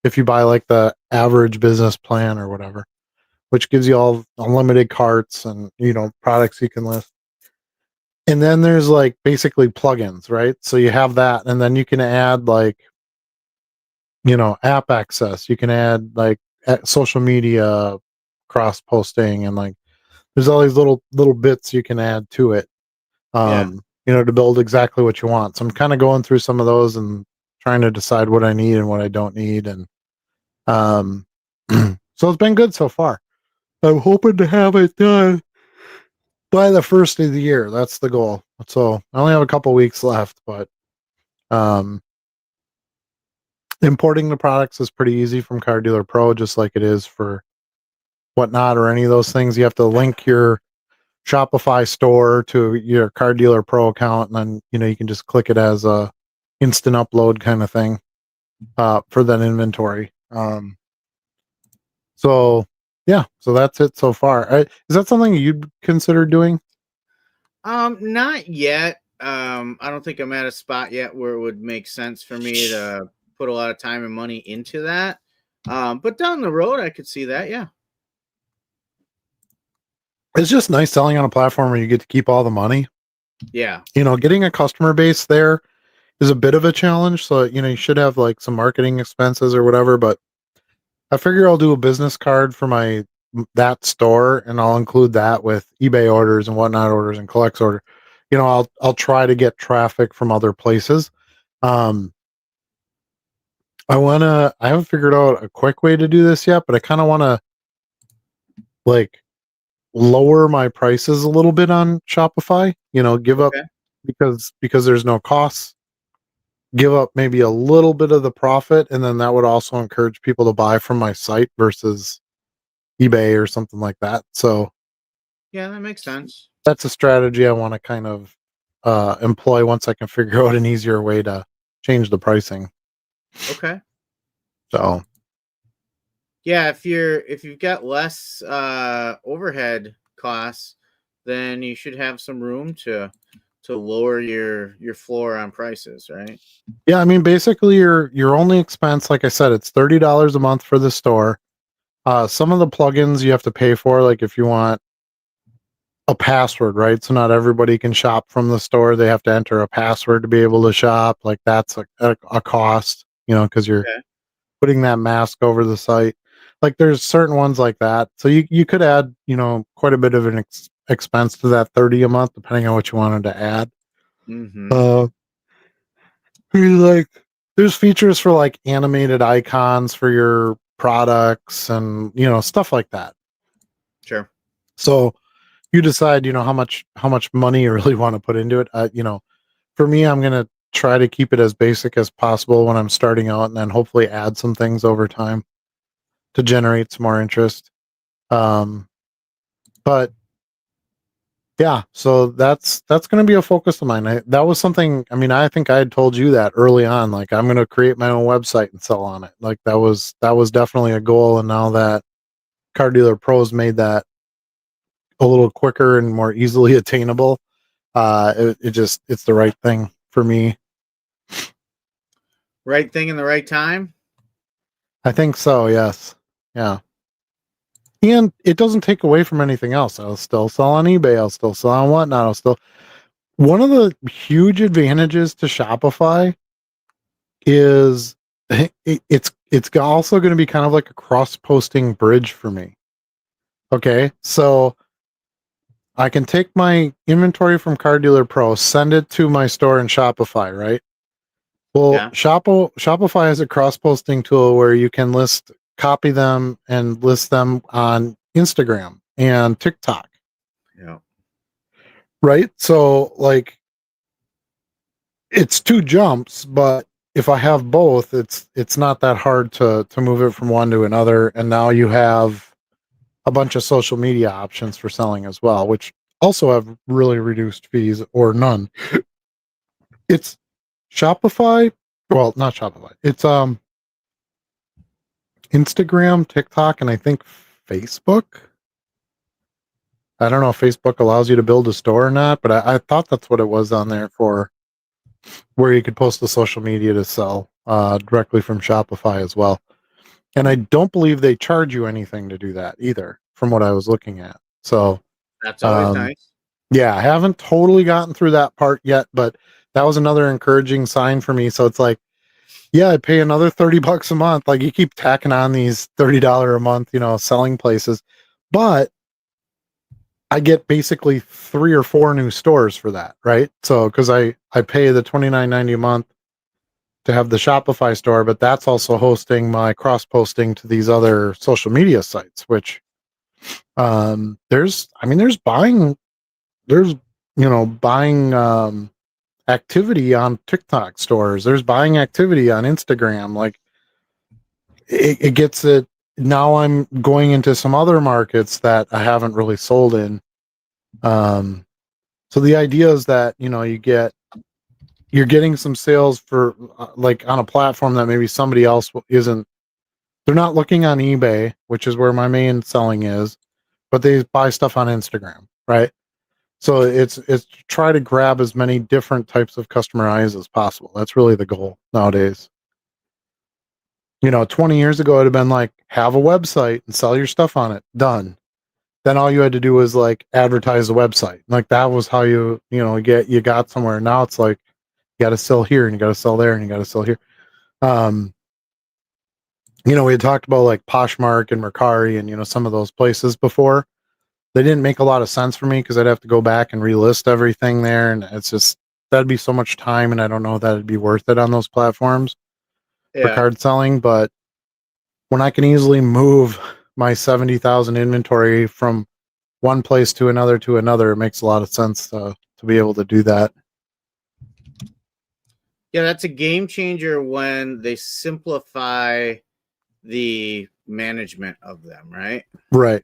S1: if you buy like the average business plan or whatever, which gives you all unlimited carts and products you can list. And then there's like basically plugins, right? So you have that, and then you can add like app access. You can add like social media cross posting, and like there's all these little bits you can add to it.
S2: Yeah.
S1: To build exactly what you want. So I'm kind of going through some of those and trying to decide what I need and what I don't need, and um, so it's been good so far. I'm hoping to have it done by the first of the year. That's the goal. So I only have a couple weeks left, but um, importing the products is pretty easy from Car Dealer Pro, just like it is for Whatnot or any of those things. You have to link your Shopify store to your Car Dealer Pro account, and then you can just click it as a instant upload kind of thing for that inventory. So yeah, so that's it so far. Is that something you'd consider doing?
S2: Not yet. I don't think I'm at a spot yet where it would make sense for me to put a lot of time and money into that. But down the road, I could see that. Yeah.
S1: It's just nice selling on a platform where you get to keep all the money.
S2: Yeah.
S1: Getting a customer base there is a bit of a challenge. So, you should have like some marketing expenses or whatever, but I figure I'll do a business card for that store, and I'll include that with eBay orders and Whatnot orders and collects order. I'll try to get traffic from other places. Um, I haven't figured out a quick way to do this yet, but I kind of want to like lower my prices a little bit on Shopify, give up
S2: Okay.
S1: because there's no costs, give up maybe a little bit of the profit, and then that would also encourage people to buy from my site versus eBay or something like that. So
S2: Yeah, that makes sense.
S1: that's a strategy I want to kind of employ once I can figure out an easier way to change the pricing.
S2: Okay.
S1: So
S2: Yeah, if you've got less overhead costs, then you should have some room to lower your floor on prices, right?
S1: yeah, I mean basically your only expense, like I said, it's $30 a month for the store. Some of the plugins you have to pay for, like if you want a password, right? So not everybody can shop from the store. They have to enter a password to be able to shop. Like that's a cost, because you're
S2: Okay.
S1: putting that mask over the site. Like there's certain ones like that. So you could add, quite a bit of an expense to that 30 a month, depending on what you wanted to add.
S2: Mm-hmm.
S1: Uh, like there's features for like animated icons for your products and stuff like that.
S2: Sure.
S1: So you decide, how much money you really want to put into it. For me, I'm going to try to keep it as basic as possible when I'm starting out, and then hopefully add some things over time to generate some more interest. But yeah, so that's going to be a focus of mine. That was something. I mean, I think I had told you that early on. Like, I'm going to create my own website and sell on it. Like, that was definitely a goal. And now that Car Dealer Pros made that a little quicker and more easily attainable, it's the right thing for me.
S2: Right thing in the right time.
S1: I think so. Yes. Yeah. And it doesn't take away from anything else. I'll still sell on eBay. I'll still sell on whatnot. One of the huge advantages to Shopify is it's also going to be kind of like a cross-posting bridge for me. Okay. So I can take my inventory from Car Dealer Pro, send it to my store in Shopify, right? Well,
S2: Yeah.
S1: Shopify has a cross-posting tool where you can copy them and list them on Instagram and TikTok,
S2: Yeah.
S1: right? So like it's two jumps, but if I have both, it's not that hard to move it from one to another. And now you have a bunch of social media options for selling as well, which also have really reduced fees or none. It's Shopify, well, not Shopify. It's Instagram, TikTok, and I think Facebook. I don't know if Facebook allows you to build a store or not, but I thought that's what it was on there for, where you could post the social media to sell directly from Shopify as well. And I don't believe they charge you anything to do that either, from what I was looking at. So,
S2: That's always
S1: um,
S2: nice.
S1: yeah, I haven't totally gotten through that part yet, but that was another encouraging sign for me. So it's like, yeah, I pay another $30 a month. Like, you keep tacking on these $30 a month, selling places, but I get basically 3 or 4 new stores for that, right? So, cause I pay the $29.90 a month to have the Shopify store, but that's also hosting my cross posting to these other social media sites, which, there's buying, activity on TikTok stores. There's buying activity on Instagram. Like, it gets it. Now I'm going into some other markets that I haven't really sold in. So the idea is that, you're getting some sales for like on a platform that maybe somebody else isn't. They're not looking on eBay, which is where my main selling is, but they buy stuff on Instagram, right? So it's try to grab as many different types of customer eyes as possible. That's really the goal nowadays. 20 years ago, it'd have been like, have a website and sell your stuff on it. Done. Then all you had to do was like advertise the website. Like, that was how you got somewhere. Now it's like, you got to sell here and you got to sell there and you got to sell here. Um, we had talked about like Poshmark and Mercari and, some of those places before. They didn't make a lot of sense for me because I'd have to go back and relist everything there. And it's just, that'd be so much time. And I don't know that it'd be worth it on those platforms for
S2: Yeah.
S1: card selling. But when I can easily move my 70,000 inventory from one place to another, it makes a lot of sense to be able to do that.
S2: Yeah, that's a game changer when they simplify the management of them, right?
S1: Right.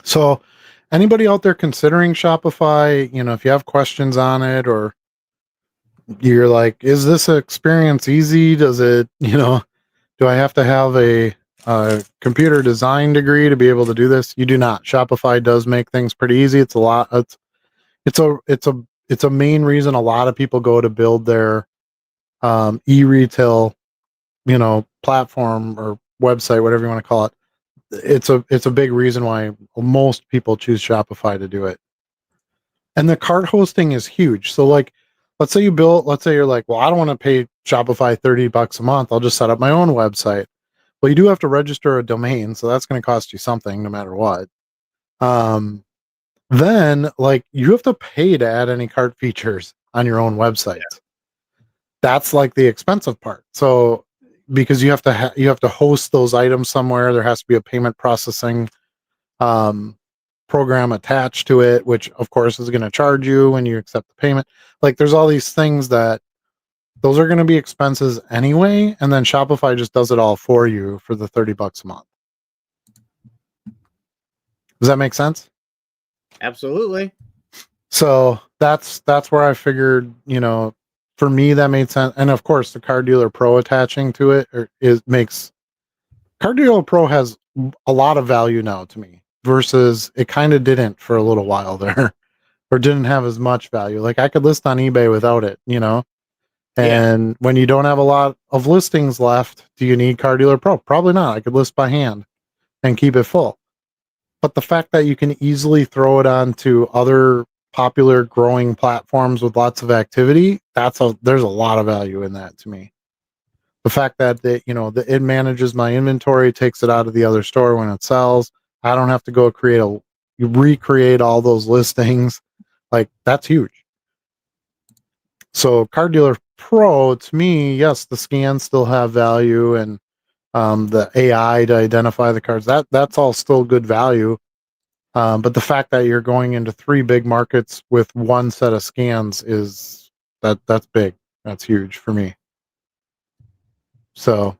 S1: So anybody out there considering Shopify, if you have questions on it, or you're like, is this experience easy? Does it, do I have to have a computer design degree to be able to do this? You do not. Shopify does make things pretty easy. It's a lot. It's a main reason a lot of people go to build their e-retail, platform or website, whatever you want to call it. It's a big reason why most people choose Shopify to do it. And the cart hosting is huge. So like, let's say you're like, well, I don't want to pay Shopify $30 a month. I'll just set up my own website. Well, you do have to register a domain, so that's going to cost you something no matter what. Then like, you have to pay to add any cart features on your own website.
S2: Yeah.
S1: That's like the expensive part. So, because you have to host those items somewhere. There has to be a payment processing program attached to it, which of course is going to charge you when you accept the payment. Like there's all these things that those are going to be expenses anyway, and then Shopify just does it all for you for the $30 a month. Does that make sense?
S2: Absolutely.
S1: So that's where I figured, for me that made sense. And of course, the Car Dealer Pro attaching to it makes Car Dealer Pro has a lot of value now to me versus it kind of didn't for a little while there, or didn't have as much value. Like I could list on eBay without it, And when you don't have a lot of listings left, do you need Car Dealer Pro? Probably not. I could list by hand and keep it full. But the fact that you can easily throw it onto other popular growing platforms with lots of activity, there's a lot of value in that to me. The fact that it manages my inventory, takes it out of the other store when it sells. I don't have to go recreate all those listings. Like that's huge. So Car Dealer Pro, to me, yes, the scans still have value, and the AI to identify the cars, that's all still good value. But the fact that you're going into 3 big markets with one set of scans that's big. That's huge for me. So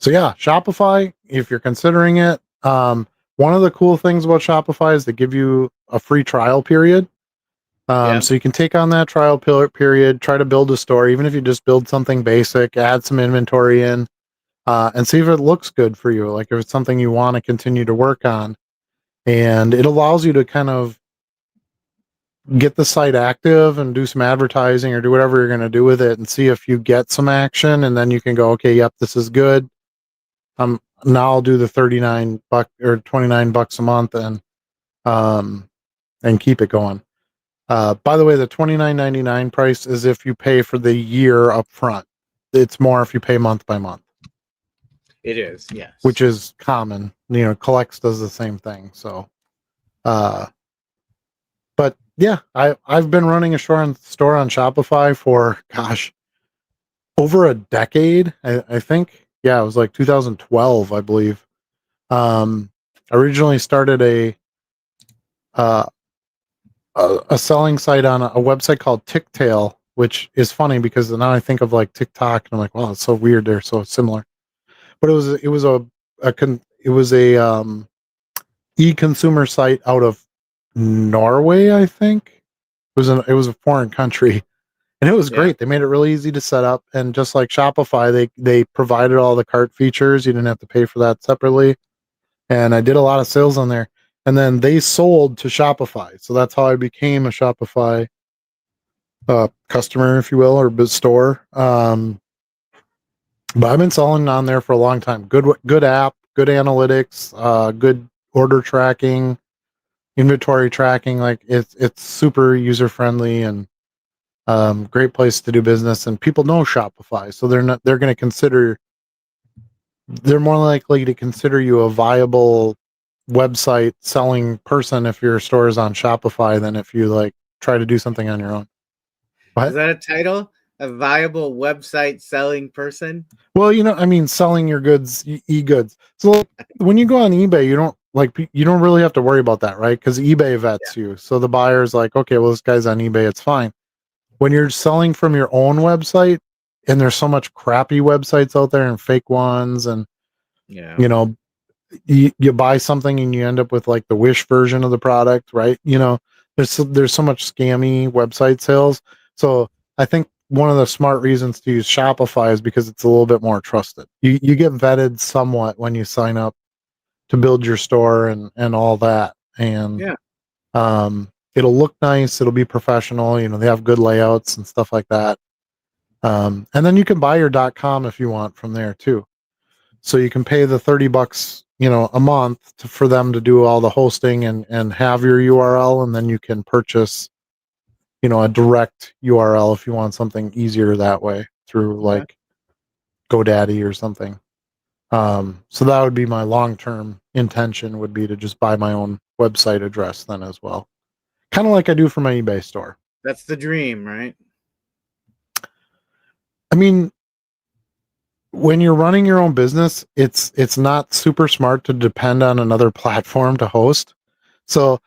S1: yeah, Shopify, if you're considering it, one of the cool things about Shopify is they give you a free trial period. So you can take on that trial period, try to build a store, even if you just build something basic, add some inventory in, and see if it looks good for you. Like if it's something you want to continue to work on, and it allows you to kind of get the site active and do some advertising or do whatever you're going to do with it and see if you get some action. And then you can go, okay, yep, this is good. Now I'll do the $39 or $29 a month and keep it going. By the way, the $29.99 price is if you pay for the year up front. It's more if you pay month by month.
S2: It is, yes.
S1: Which is common. Collects does the same thing. So, but yeah, I've been running a store on Shopify for, gosh, over a decade. I think. Yeah, it was like 2012, I believe. Originally started a selling site on a website called Ticktail, which is funny because now I think of like TikTok and I'm like, wow, it's so weird. They're so similar. But it was a e-consumer site out of Norway, I think. It was a foreign country, and it was great. They made it really easy to set up, and just like Shopify, they provided all the cart features. You didn't have to pay for that separately. And I did a lot of sales on there. And then they sold to Shopify. So that's how I became a Shopify customer, if you will, or store. But I've been selling on there for a long time. Good app, good analytics, good order tracking, inventory tracking. Like it's super user friendly and great place to do business. And people know Shopify, so they're more likely to consider you a viable website selling person if your store is on Shopify than if you like try to do something on your own. What?
S2: Is that a title? A viable website selling person?
S1: Well, selling your goods, e-goods. So like, when you go on eBay, you don't really have to worry about that, right? Because eBay vets you. So the buyer's like, okay, well, this guy's on eBay, it's fine. When you're selling from your own website, and there's so much crappy websites out there and fake ones, and you buy something and you end up with like the Wish version of the product, right? There's so much scammy website sales. So I think one of the smart reasons to use Shopify is because it's a little bit more trusted. You get vetted somewhat when you sign up to build your store and all that. And it'll look nice, it'll be professional, they have good layouts and stuff like that. And then you can buy your .com if you want from there too. So you can pay the $30, a month for them to do all the hosting and have your URL, and then you can purchase, a direct URL if you want something easier that way through like GoDaddy or something. So that would be my long-term intention, would be to just buy my own website address then as well. Kind of like I do for my eBay store.
S2: That's the dream, right?
S1: I mean, when you're running your own business, it's not super smart to depend on another platform to host. So,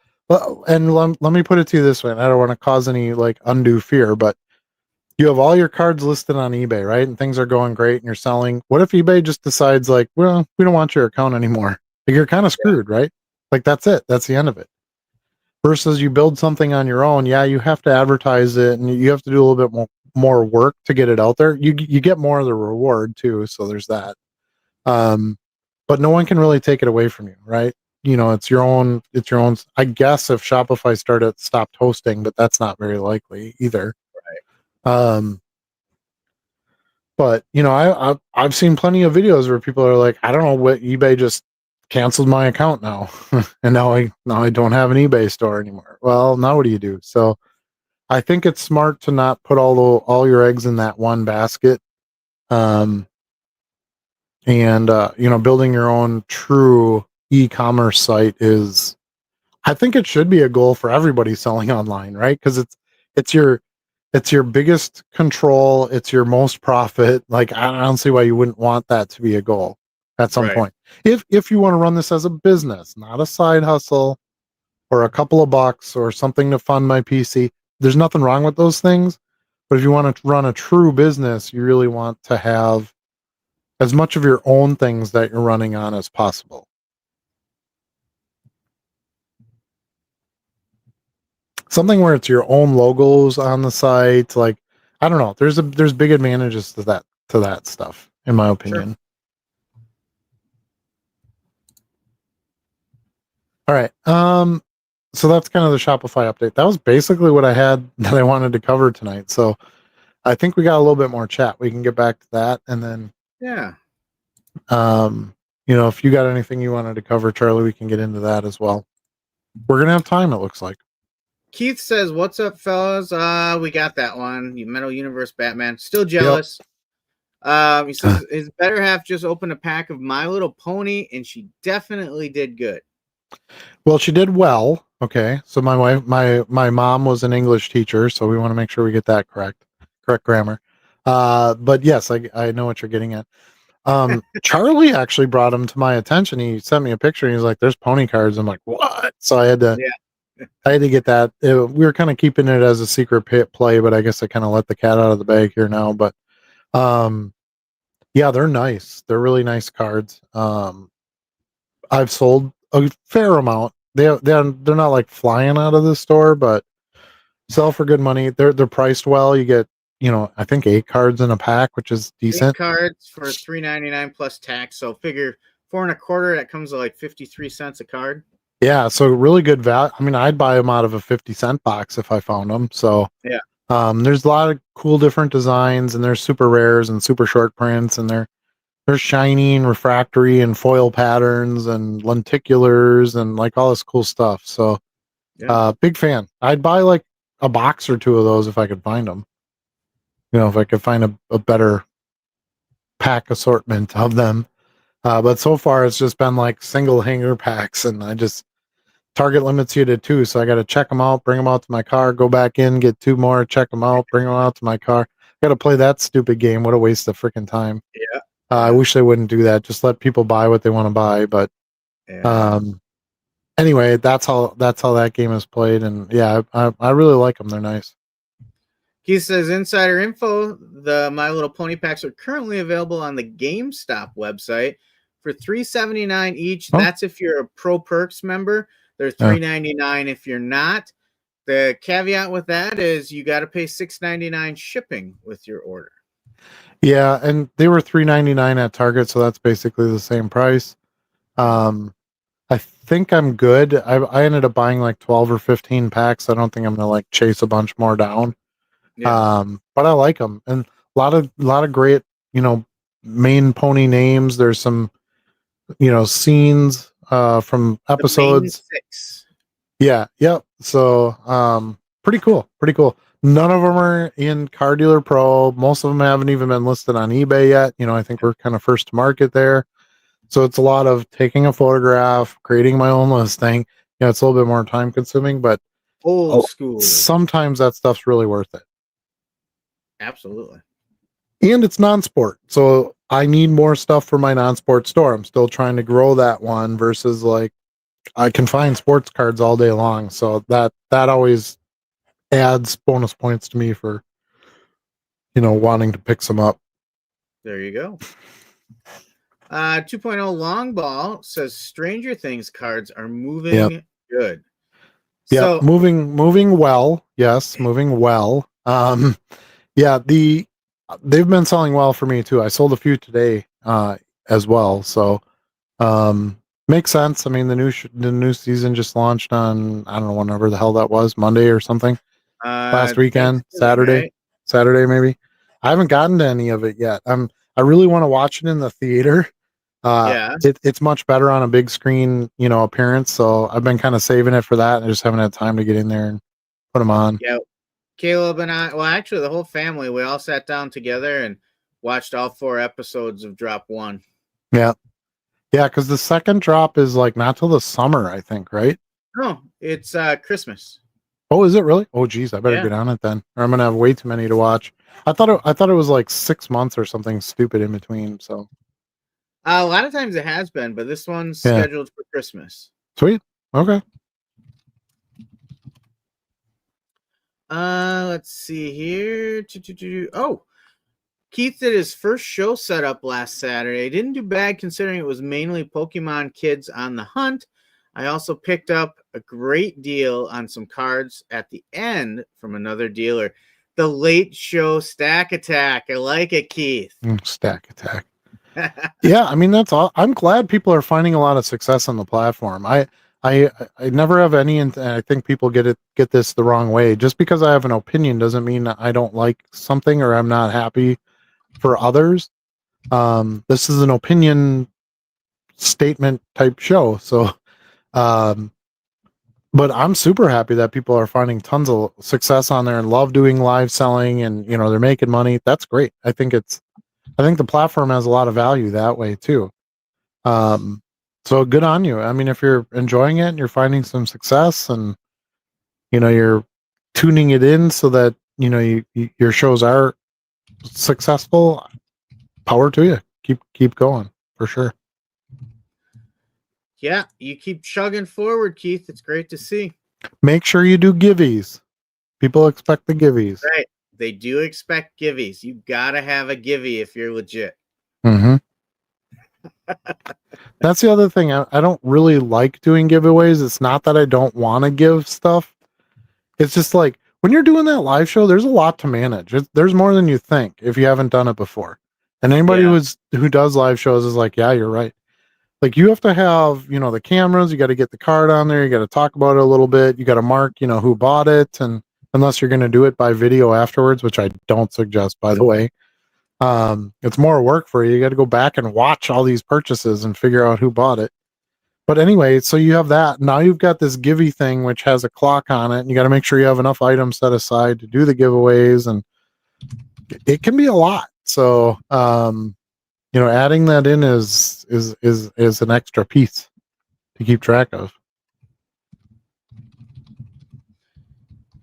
S1: and let me put it to you this way, and I don't want to cause any like undue fear, but you have all your cards listed on eBay, right? And things are going great and you're selling. What if eBay just decides like, well, we don't want your account anymore? Like, you're kind of screwed, right? Like that's it. That's the end of it. Versus you build something on your own. Yeah, you have to advertise it and you have to do a little bit more work to get it out there. You get more of the reward too. So there's that. Um, but no one can really take it away from you, right? You know, it's your own. I guess if Shopify stopped hosting, but that's not very likely either. Um, but you know, I've seen plenty of videos where people are like, I don't know what, eBay just canceled my account now, and now I don't have an eBay store anymore. Well, now what do you do? So I think it's smart to not put all your eggs in that one basket. Um, and you know, building your own true e-commerce site is, I think it should be a goal for everybody selling online, right? Because it's your it's your biggest control, it's your most profit. Like, I don't see why you wouldn't want that to be a goal at some
S2: Right.
S1: point. If you want to run this as a business, not a side hustle or a couple of bucks or something to fund my PC, there's nothing wrong with those things. But if you want to run a true business, you really want to have as much of your own things that you're running on as possible. Something where it's your own logos on the site, like, I don't know, there's big advantages to that stuff, in my
S2: Sure.
S1: opinion. All right. So that's kind of the Shopify update. That was basically what I had that I wanted to cover tonight. So I think we got a little bit more chat. We can get back to that, and then
S2: Yeah.
S1: you know, if you got anything you wanted to cover, Charlie, we can get into that as well. We're gonna have time, it looks like.
S2: Keith says, "What's up, fellas? We got that one. Metal Universe Batman. Still
S1: Yep.
S2: jealous." He says his better half just opened a pack of My Little Pony, and she definitely did good.
S1: Well, she did well. Okay. So my mom was an English teacher, so we want to make sure we get that correct grammar. But yes, I know what you're getting at. Charlie actually brought him to my attention. He sent me a picture and he's like, there's pony cards. I'm like, what? So
S2: Yeah.
S1: I had to get that. We were kind of keeping it as a secret play, but I guess I kind of let the cat out of the bag here now. But um, yeah, they're nice. They're really nice cards. I've sold a fair amount. They're not like flying out of the store, but sell for good money. They're priced well. You get, you know, I think 8 cards in a pack, which is
S2: 8
S1: decent.
S2: cards for $3.99 plus tax. So figure 4.25. That comes to like 53 cents a card.
S1: Yeah, so really good value. I mean, I'd buy them out of a 50-cent box if I found them. So
S2: Yeah.
S1: there's a lot of cool different designs, and there's super rares and super short prints, and they're shiny and refractory and foil patterns and lenticulars and like all this cool stuff. So
S2: Yeah.
S1: big fan. I'd buy like a box or two of those if I could find them. You know, if I could find a better pack assortment of them. But so far it's just been like single hanger packs, and I just, Target limits you to 2, so I got to check them out, bring them out to my car, go back in, get 2 more, check them out, bring them out to my car. Got to play that stupid game. What a waste of freaking time.
S2: Yeah.
S1: I wish they wouldn't do that. Just let people buy what they want to buy. But
S2: Yeah.
S1: anyway, that's how that game is played, and yeah, I really like them. They're nice.
S2: He says, insider info, the My Little Pony packs are currently available on the GameStop website for $3.79 each.
S1: Oh.
S2: That's if you're a Pro Perks member. They're $3.99 if you're not. The caveat with that is you got to pay $6.99 shipping with your order.
S1: Yeah, and they were $3.99 at Target, so that's basically the same price. I think I'm good. I ended up buying like 12 or 15 packs. I don't think I'm gonna like chase a bunch more down.
S2: Yeah.
S1: But I like them, and a lot of great, you know, main pony names. There's some, you know, scenes from
S2: The main
S1: episodes.
S2: 6.
S1: Yeah, yep. So pretty cool. None of them are in Car Dealer Pro. Most of them haven't even been listed on eBay yet. You know, I think we're kind of first to market there. So it's a lot of taking a photograph, creating my own listing. You know, it's a little bit more time consuming, but
S2: Old school.
S1: sometimes that stuff's really worth it.
S2: Absolutely.
S1: and it's non-sport. So I need more stuff for my non-sport store. I'm still trying to grow that one versus like I can find sports cards all day long. So that always adds bonus points to me for, wanting to pick some up.
S2: There you go. 2.0 long ball says Stranger Things cards are
S1: Yep.
S2: moving good.
S1: Yep.
S2: So
S1: Moving well. Yes, moving well. Yeah, they've been selling well for me too. I sold a few today as well. So makes sense. I mean, the new season just launched on, I don't know, whenever the hell that was, Monday or something. Last weekend,
S2: Thanksgiving, right?
S1: Saturday maybe. I haven't gotten to any of it yet. I really want to watch it in the theater.
S2: Yeah.
S1: It's much better on a big screen, appearance. So I've been kind of saving it for that. I just haven't had time to get in there and put them on.
S2: Yeah. Caleb and I, well, actually, the whole family, we all sat down together and watched all 4 episodes of Drop One.
S1: Yeah. Yeah. Cause the second drop is like not till the summer, I think, right?
S2: No, it's Christmas.
S1: Oh, is it really? Oh, geez. I better
S2: Yeah.
S1: get on it then, or I'm going to have way too many to watch. I thought it was like 6 months or something stupid in between. So
S2: A lot of times it has been, but this one's
S1: yeah.
S2: scheduled for Christmas.
S1: Sweet. Okay.
S2: Let's see here. Oh, Keith did his first show setup last Saturday. Didn't do bad considering it was mainly Pokemon kids on the hunt. I also picked up a great deal on some cards at the end from another dealer. The Late Show Stack Attack. I like it, Keith.
S1: Stack Attack. Yeah, I mean that's all. I'm glad people are finding a lot of success on the platform. I never have any, and I think people get this the wrong way. Just because I have an opinion doesn't mean that I don't like something or I'm not happy for others. This is an opinion statement type show, so um, but I'm super happy that people are finding tons of success on there and love doing live selling, and they're making money. That's great. I think the platform has a lot of value that way too. Um, so good on you. I mean, if you're enjoying it and you're finding some success and, you're tuning it in so that, your shows are successful, power to you. Keep going for sure.
S2: Yeah, you keep chugging forward, Keith. It's great to see.
S1: Make sure you do giveys. People expect the giveys.
S2: Right. They do expect giveys. You got to have a givey if you're legit.
S1: Mm-hmm. That's the other thing. I don't really like doing giveaways. It's not that I don't want to give stuff. It's just like when you're doing that live show, there's a lot to manage. There's more than you think if you haven't done it before. And anybody
S2: Yeah.
S1: who does live shows is like, yeah, you're right. Like you have to have, the cameras, you got to get the card on there, you got to talk about it a little bit, you got to mark, who bought it, and unless you're going to do it by video afterwards, which I don't suggest, by the way. It's more work for you. You got to go back and watch all these purchases and figure out who bought it. But anyway, so you have that. Now you've got this givey thing, which has a clock on it, and you got to make sure you have enough items set aside to do the giveaways, and it can be a lot. So, adding that in is an extra piece to keep track of.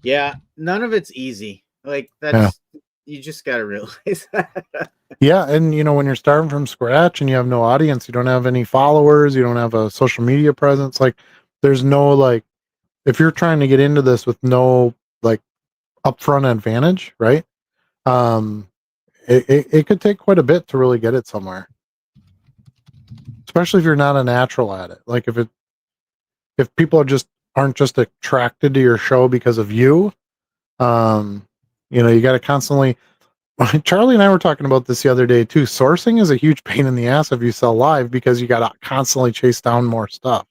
S2: Yeah, none of it's easy. Like that's you just got to realize that.
S1: Yeah, and when you're starting from scratch and you have no audience, you don't have any followers, you don't have a social media presence, like there's no like if you're trying to get into this with no like upfront advantage, right? Um it could take quite a bit to really get it somewhere. Especially if you're not a natural at it. Like if people aren't just attracted to your show because of you, you got to constantly Charlie and I were talking about this the other day too. Sourcing is a huge pain in the ass if you sell live because you got to constantly chase down more stuff.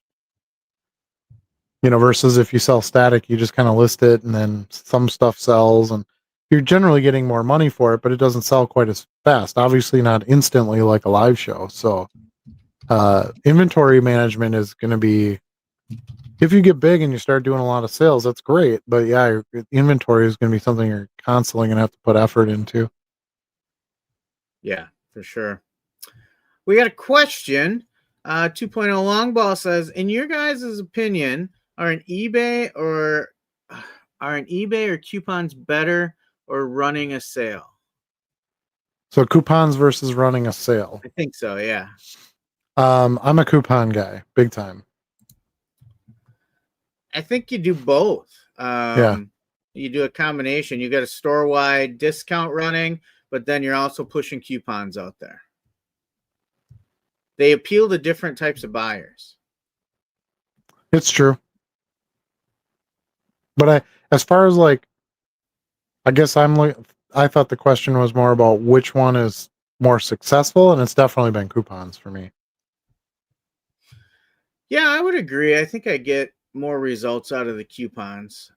S1: Versus if you sell static, you just kind of list it and then some stuff sells and you're generally getting more money for it, but it doesn't sell quite as fast. Obviously not instantly like a live show. So inventory management is going to be, if you get big and you start doing a lot of sales, that's great. But yeah, your inventory is going to be something you're constantly going to have to put effort into.
S2: Yeah, for sure. We got a question. 2.0 long ball says, in your guys' opinion, are an eBay or coupons better or running a sale?
S1: So coupons versus running a sale.
S2: I think so, yeah.
S1: I'm a coupon guy, big time.
S2: I think you do both.
S1: Yeah.
S2: You do a combination. You got a store-wide discount running, but then you're also pushing coupons out there. They appeal to different types of buyers.
S1: It's true. But as far as like, I guess I thought the question was more about which one is more successful, and it's definitely been coupons for me.
S2: Yeah, I would agree. I think I get more results out of the coupons.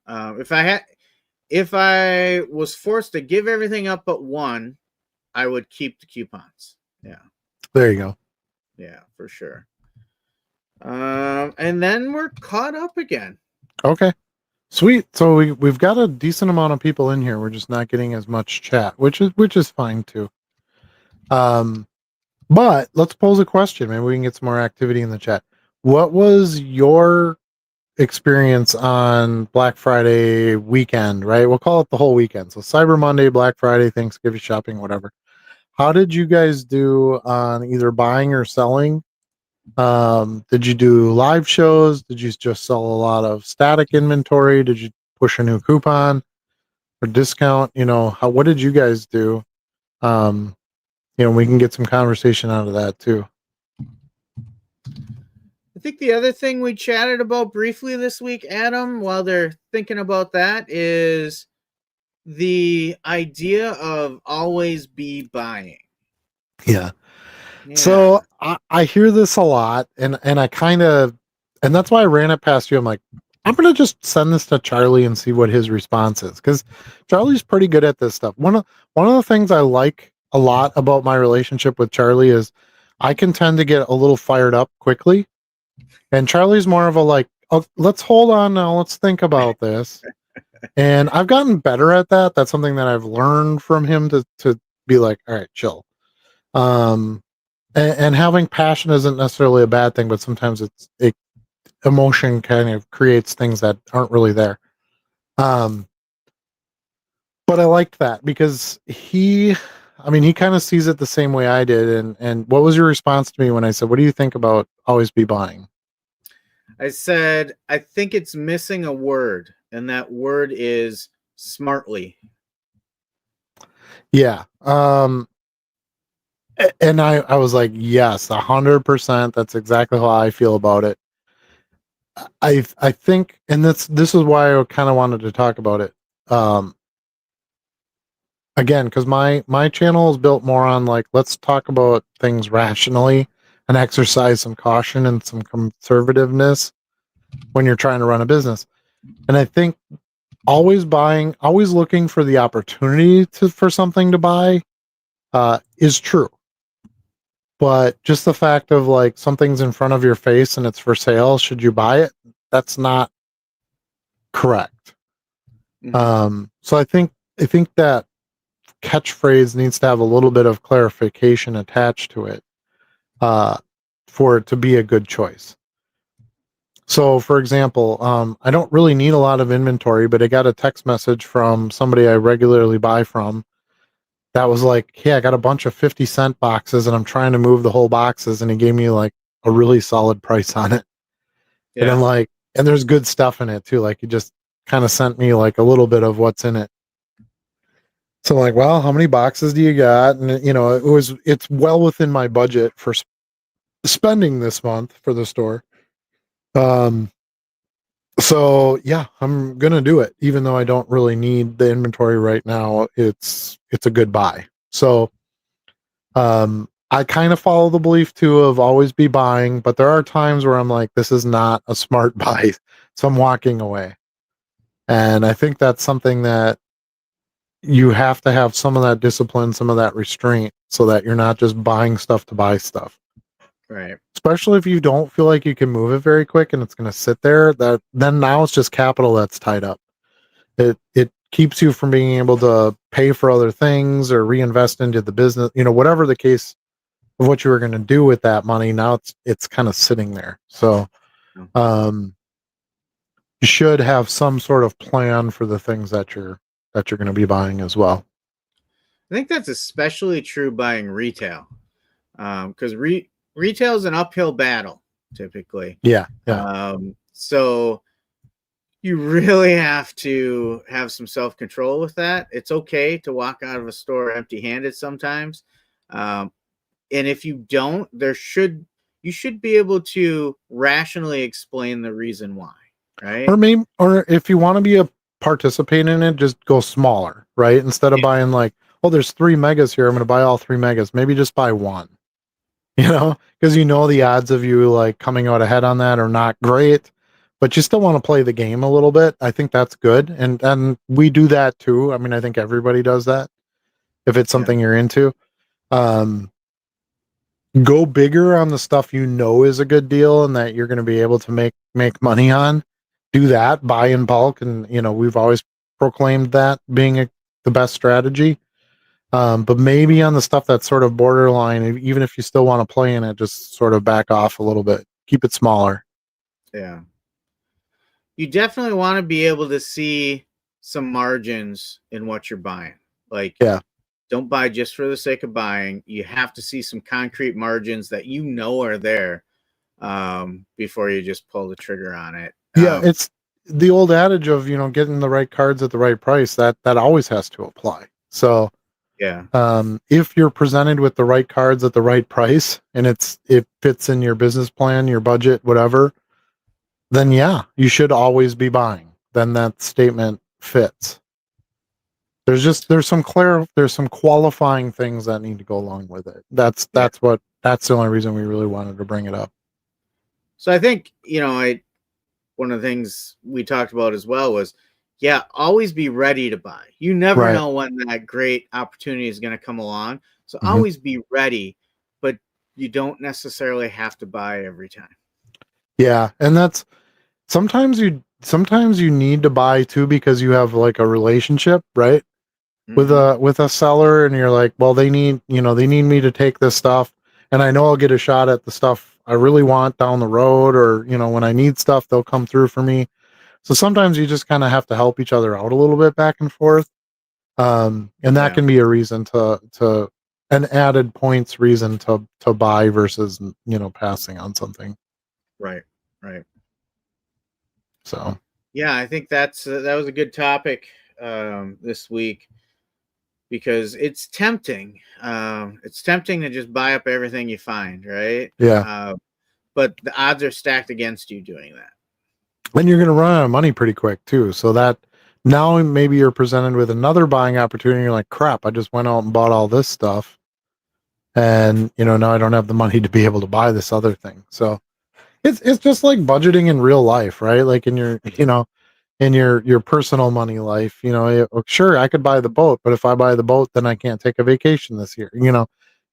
S2: If I was forced to give everything up but one, I would keep the coupons. Yeah.
S1: There you go.
S2: Yeah, for sure. And then we're caught up again.
S1: Okay. Sweet. So we've got a decent amount of people in here. We're just not getting as much chat, which is fine too. But let's pose a question. Maybe we can get some more activity in the chat. What was your experience on Black Friday weekend, right? We'll call it the whole weekend. So Cyber Monday, Black Friday, Thanksgiving shopping, whatever. How did you guys do on either buying or selling? Did you do live shows? Did you just sell a lot of static inventory? Did you push a new coupon or discount? What did you guys do? We can get some conversation out of that too.
S2: I think the other thing we chatted about briefly this week, Adam, while they're thinking about that, is the idea of always be buying.
S1: Yeah.
S2: Yeah.
S1: So I hear this a lot, and that's why I ran it past you. I'm like, I'm gonna just send this to Charlie and see what his response is, because Charlie's pretty good at this stuff. One of the things I like a lot about my relationship with Charlie is I can tend to get a little fired up quickly, and Charlie's more of a like, oh, let's hold on now, let's think about this. And I've gotten better at that. That's something that I've learned from him to be like, all right, chill. And having passion isn't necessarily a bad thing, but sometimes emotion kind of creates things that aren't really there. But I liked that because he kind of sees it the same way I did. And what was your response to me when I said, what do you think about always be buying?
S2: I said, I think it's missing a word, and that word is smartly.
S1: Yeah. And I was like, yes, 100%. That's exactly how I feel about it. I think, and this is why I kind of wanted to talk about it. Again, because my channel is built more on like, let's talk about things rationally and exercise some caution and some conservativeness when you're trying to run a business. And I think always looking for the opportunity for something to buy is true. But just the fact of like something's in front of your face and it's for sale, should you buy it? That's not correct.
S2: Mm-hmm.
S1: So I think that catchphrase needs to have a little bit of clarification attached to it for it to be a good choice. So, for example, I don't really need a lot of inventory, but I got a text message from somebody I regularly buy from that was like, hey, I got a bunch of 50-cent boxes and I'm trying to move the whole boxes. And he gave me like a really solid price on it.
S2: Yeah.
S1: And I'm like, and there's good stuff in it too. Like he just kind of sent me like a little bit of what's in it. So I'm like, well, how many boxes do you got? And it's well within my budget for spending this month for the store. So yeah, I'm gonna do it, even though I don't really need the inventory right now. It's a good buy. So I kind of follow the belief too of always be buying, but there are times where I'm like, this is not a smart buy, so I'm walking away. And I think that's something that you have to have some of that discipline, some of that restraint, so that you're not just buying stuff to buy stuff.
S2: Right.
S1: Especially if you don't feel like you can move it very quick and it's going to sit there, then now it's just capital that's tied up. It keeps you from being able to pay for other things or reinvest into the business, whatever the case of what you were going to do with that money. Now it's kind of sitting there. So you should have some sort of plan for the things that you're going to be buying as well.
S2: I think that's especially true buying retail, because retail is an uphill battle typically.
S1: Yeah.
S2: So you really have to have some self-control with that. It's okay to walk out of a store empty-handed sometimes. And if you don't, you should be able to rationally explain the reason why, right?
S1: Or if you want to be a participant in it, just go smaller, right? Instead of buying like, oh, there's 3 megas here, I'm going to buy all 3 megas. Maybe just buy one, because the odds of you like coming out ahead on that are not great, but you still want to play the game a little bit. I think that's good, and we do that too. I mean, I think everybody does that if it's something you're into. Um, go bigger on the stuff is a good deal and that you're going to be able to make money on. Do that, buy in bulk, and we've always proclaimed that being the best strategy. But maybe on the stuff that's sort of borderline, even if you still want to play in it, just sort of back off a little bit, keep it smaller.
S2: Yeah. You definitely want to be able to see some margins in what you're buying. Like,
S1: Yeah.
S2: don't buy just for the sake of buying. You have to see some concrete margins that are there, before you just pull the trigger on it.
S1: Yeah, it's the old adage of getting the right cards at the right price. That always has to apply. So
S2: yeah,
S1: if you're presented with the right cards at the right price and it fits in your business plan, your budget, whatever, then yeah, you should always be buying. Then that statement fits. There's some qualifying things that need to go along with it. That's the only reason we really wanted to bring it up.
S2: So I think one of the things we talked about as well was, always be ready to buy. You never know when that great opportunity is going to come along. So always be ready, but you don't necessarily have to buy every time.
S1: Yeah, and that's sometimes you need to buy too because you have like a relationship, right? With a seller, and you're like, well, they need me to take this stuff, and I know I'll get a shot at the stuff I really want down the road, or when I need stuff, they'll come through for me. So sometimes you just kind of have to help each other out a little bit back and forth. And that can be a reason to an added points reason to buy versus passing on something.
S2: Right.
S1: So
S2: yeah, I think that was a good topic this week, because it's tempting. It's tempting to just buy up everything you find, right?
S1: Yeah.
S2: But the odds are stacked against you doing that.
S1: And you're going to run out of money pretty quick too. So that now maybe you're presented with another buying opportunity. You're like, crap, I just went out and bought all this stuff. And, now I don't have the money to be able to buy this other thing. So it's just like budgeting in real life, right? Like in your, in your personal money life, sure, I could buy the boat, but if I buy the boat, then I can't take a vacation this year. You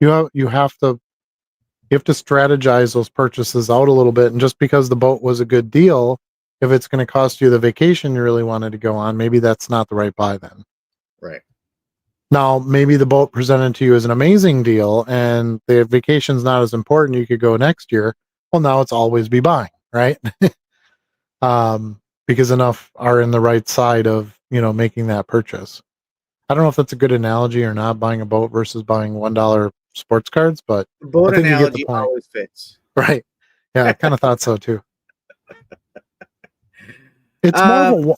S1: have to strategize those purchases out a little bit. And just because the boat was a good deal, if it's going to cost you the vacation you really wanted to go on, maybe that's not the right buy then.
S2: Right.
S1: Now, maybe the boat presented to you as an amazing deal and the vacation's not as important. You could go next year. Well, now it's always be buying, right? Because enough are in the right side of, making that purchase. I don't know if that's a good analogy or not, buying a boat versus buying $1 sports cards, but
S2: boat
S1: I think you get the
S2: analogy
S1: point.
S2: always fits.
S1: Right. Yeah, I kind of thought so too. It's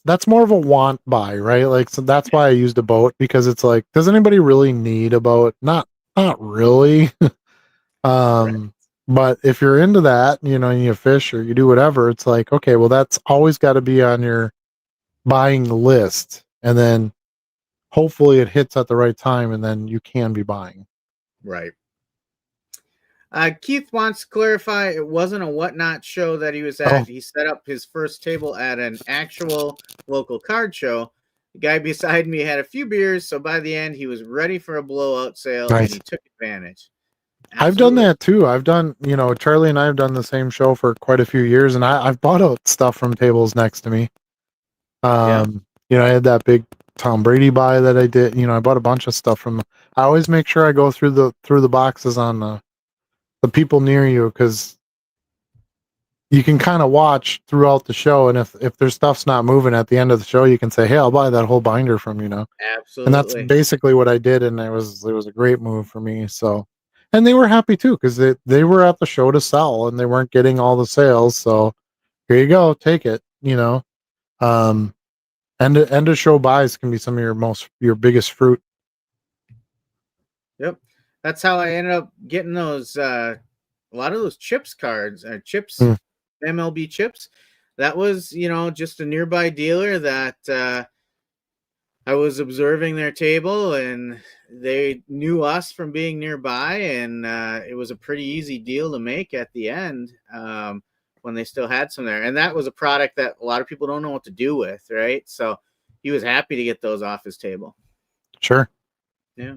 S1: that's more of a want buy, right? Like, so that's why I used a boat, because it's like, does anybody really need a boat? Not really.
S2: Right.
S1: But if you're into that, and you fish or you do whatever, it's like, okay, well, that's always got to be on your buying list, and then hopefully it hits at the right time, and then you can be buying.
S2: Right. Keith wants to clarify it wasn't a Whatnot show that he was at. He set up his first table at an actual local card show. The guy beside me had a few beers, so by the end he was ready for a blowout sale, and he took advantage. Absolutely.
S1: I've done that too. I've done, Charlie and I have done the same show for quite a few years, and I've bought out stuff from tables next to me. I had that big Tom Brady buy that I did. I bought a bunch of stuff from. I always make sure I go through the boxes on the people near you, because you can kind of watch throughout the show, and if their stuff's not moving at the end of the show, you can say, "Hey, I'll buy that whole binder from you now." And that's
S2: Absolutely.
S1: basically what I did, and it was a great move for me. So, and they were happy too because they were at the show to sell, and they weren't getting all the sales. So here you go, take it. Um, end of show buys can be some of your biggest fruit.
S2: Yep. That's how I ended up getting those a lot of those chips cards, chips,
S1: Mm.
S2: MLB chips. That was, just a nearby dealer that I was observing their table, and they knew us from being nearby, and it was a pretty easy deal to make at the end, when they still had some there. And that was a product that a lot of people don't know what to do with, right? So he was happy to get those off his table.
S1: Sure.
S2: Yeah.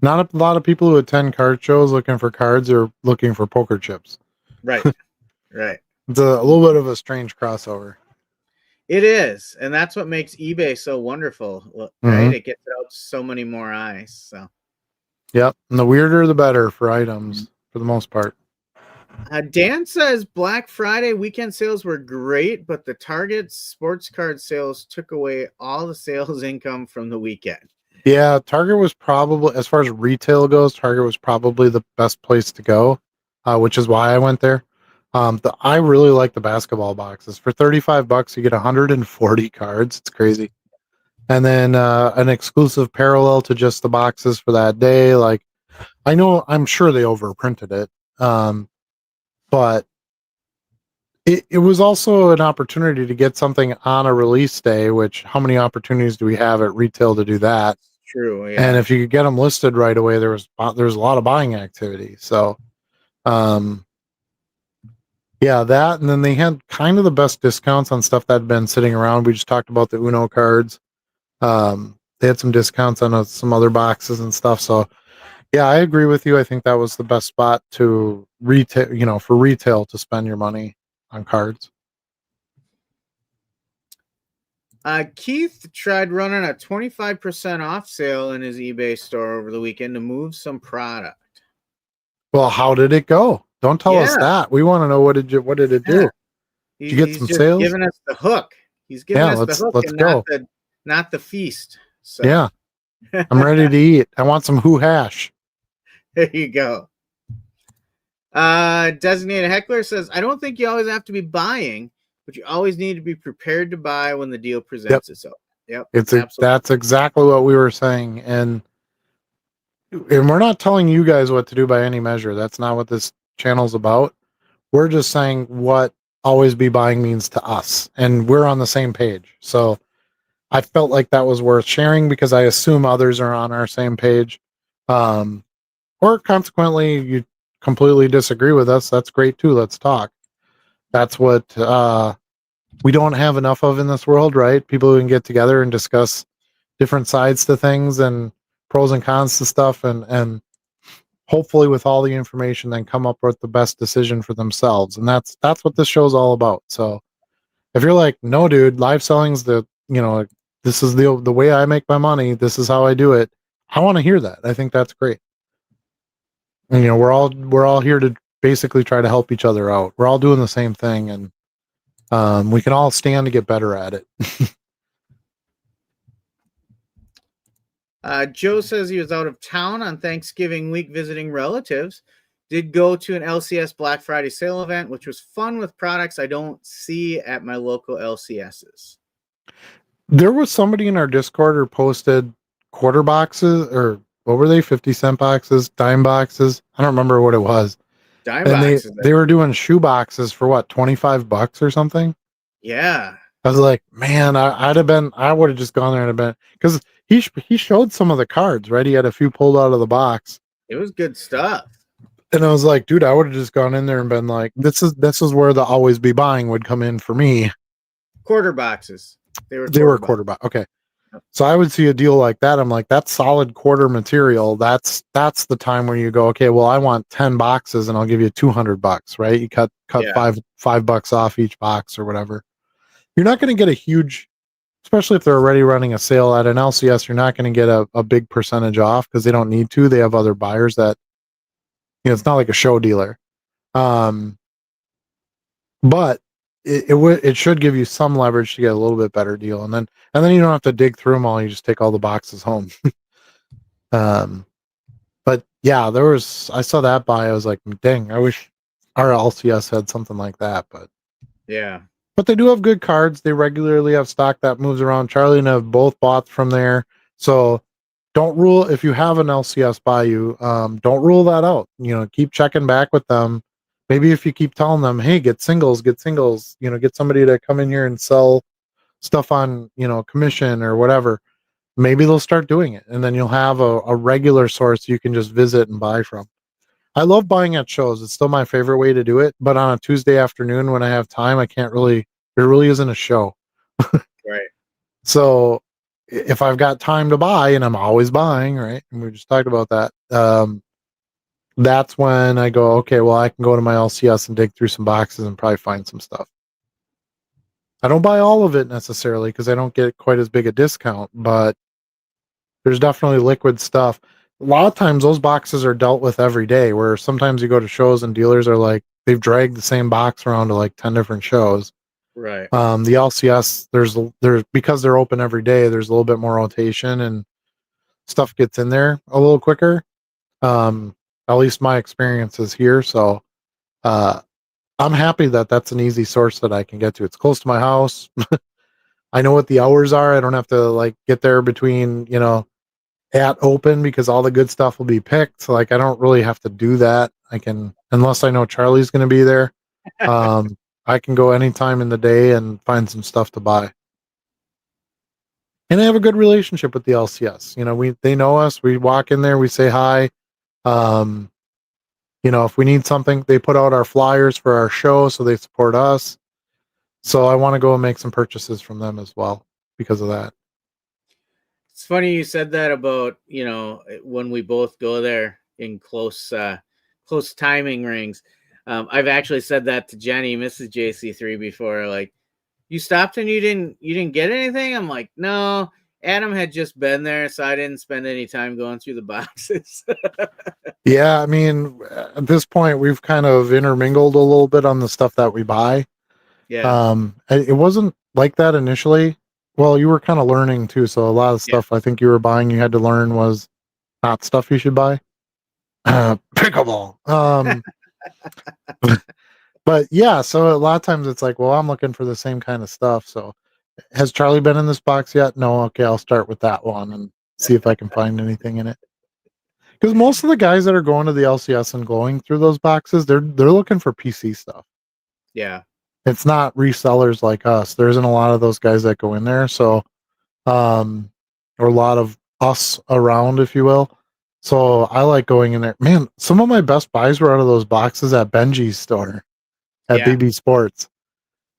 S1: Not a lot of people who attend card shows looking for cards or looking for poker chips.
S2: Right. Right.
S1: It's a little bit of a strange crossover.
S2: It is, and that's what makes eBay so wonderful, right?
S1: Mm-hmm.
S2: It gets out so many more eyes. So,
S1: Yep. And the weirder, the better for items, for the most part.
S2: Dan says Black Friday weekend sales were great, but the Target sports card sales took away all the sales income from the weekend.
S1: Yeah, Target was probably, as far as retail goes, Target was probably the best place to go, which is why I went there. I really like the basketball boxes. For $35, you get 140 cards. It's crazy. And then an exclusive parallel to just the boxes for that day. Like, I'm sure they overprinted it, but it was also an opportunity to get something on a release day, which how many opportunities do we have at retail to do that?
S2: True,
S1: And
S2: yeah.
S1: if you could get them listed right away, there's a lot of buying activity. So, um, yeah, that, and then they had kind of the best discounts on stuff that had been sitting around. We just talked about the Uno cards. They had some discounts on some other boxes and stuff. So, yeah, I agree with you. I think that was the best spot to retail, for retail to spend your money on cards.
S2: Keith tried running a 25% off sale in his eBay store over the weekend to move some product.
S1: Well, how did it go? Don't tell us
S2: Yeah,
S1: that. We want to know what did it
S2: yeah.
S1: do? Did you get
S2: He's
S1: some
S2: just
S1: sales?
S2: giving us the hook. He's giving
S1: Yeah,
S2: us the
S1: let's
S2: hook
S1: let's
S2: and
S1: go.
S2: not the feast. So
S1: Yeah, I'm ready to eat. I want some who hash.
S2: there you go. Designated Heckler says, I don't think you always have to be buying, but you always need to be prepared to buy when the deal
S1: Yep.
S2: presents itself. Yep, absolutely.
S1: That's exactly what we were saying, and we're not telling you guys what to do by any measure. That's not what this channel's about. We're just saying what always be buying means to us, and we're on the same page. So I felt like that was worth sharing because I assume others are on our same page. Um, or consequently, you completely disagree with us. That's great too. Let's talk. That's what we don't have enough of in this world, right? People who can get together and discuss different sides to things and pros and cons to stuff, and hopefully with all the information then come up with the best decision for themselves. And that's what this show's all about. So if you're like, no dude, live selling's this is the way I make my money, this is how I do it, I want to hear that. I think that's great. And we're all here to basically try to help each other out. We're all doing the same thing, and we can all stand to get better at it.
S2: Joe says he was out of town on Thanksgiving week visiting relatives. Did go to an LCS Black Friday sale event, which was fun with products I don't see at my local LCSs.
S1: There was somebody in our Discord who posted quarter boxes, or what were they, 50-cent boxes, dime boxes? I don't remember what it was.
S2: Dime
S1: And they
S2: boxes.
S1: they were doing shoe boxes for what, $25 or something?
S2: Yeah.
S1: I was like, man, I would have just gone there and have been, because he showed some of the cards, right? He had a few pulled out of the box.
S2: It was good stuff.
S1: And I was like, dude, I would have just gone in there and been like, this is where the always be buying would come in for me.
S2: Quarter boxes.
S1: They were quarter box. Okay. So I would see a deal like that. I'm like, that's solid quarter material. That's the time where you go, okay, well, I want 10 boxes and I'll give you $200, right? You cut
S2: Yeah.
S1: $5 off each box or whatever. You're not going to get a huge, especially if they're already running a sale at an LCS, you're not going to get a big percentage off because they don't need to. They have other buyers that, it's not like a show dealer. but it should give you some leverage to get a little bit better deal, and then you don't have to dig through them all. You just take all the boxes home. um, but yeah, I saw that buy. I was like, dang, I wish our LCS had something like that,
S2: Yeah.
S1: but they do have good cards. They regularly have stock that moves around. Charlie and I have both bought from there, so don't rule if you have an LCS by you. Don't rule that out. Keep checking back with them. Maybe if you keep telling them, hey, get singles, get somebody to come in here and sell stuff on, commission or whatever. Maybe they'll start doing it, and then you'll have a regular source you can just visit and buy from. I love buying at shows. It's still my favorite way to do it. But on a Tuesday afternoon when I have time, I can't really, there really isn't a show.
S2: Right.
S1: So if I've got time to buy, and I'm always buying, right? And we just talked about that. That's when I go, okay, well, I can go to my LCS and dig through some boxes and probably find some stuff. I don't buy all of it necessarily because I don't get quite as big a discount, but there's definitely liquid stuff. A lot of times those boxes are dealt with every day, where sometimes you go to shows and dealers are like, they've dragged the same box around to like 10 different shows.
S2: Right.
S1: The LCS, there's because they're open every day, there's a little bit more rotation and stuff gets in there a little quicker. Um, at least my experience is here. So, uh, I'm happy that that's an easy source that I can get to. It's close to my house. I know what the hours are. I don't have to like get there between, at open because all the good stuff will be picked. So, like, I don't really have to do that. I can, unless I know Charlie's going to be there. Um, I can go anytime in the day and find some stuff to buy. And I have a good relationship with the LCS. They know us. We walk in there, we say hi. Um, if we need something, they put out our flyers for our show, so they support us. So I want to go and make some purchases from them as well because of that.
S2: It's funny you said that about, when we both go there in close timing rings. I've actually said that to Jenny, Mrs. JC3 before, like, you stopped and you didn't get anything? I'm like, no, Adam had just been there, so I didn't spend any time going through the boxes.
S1: Yeah, I mean, at this point, we've kind of intermingled a little bit on the stuff that we buy.
S2: Yeah.
S1: It wasn't like that initially. Well, you were kind of learning too, so a lot of
S2: Yeah.
S1: stuff I think you were buying, you had to learn was not stuff you should buy. Pickleball. But yeah, so a lot of times it's like, well, I'm looking for the same kind of stuff. So has Charlie been in this box yet? No. Okay, I'll start with that one and see if I can find anything in it. Because most of the guys that are going to the LCS and going through those boxes, they're looking for PC stuff.
S2: Yeah.
S1: It's not resellers like us. There isn't a lot of those guys that go in there. So, or a lot of us around, if you will. So I like going in there. Man, some of my best buys were out of those boxes at Benji's store at
S2: Yeah.
S1: BB Sports.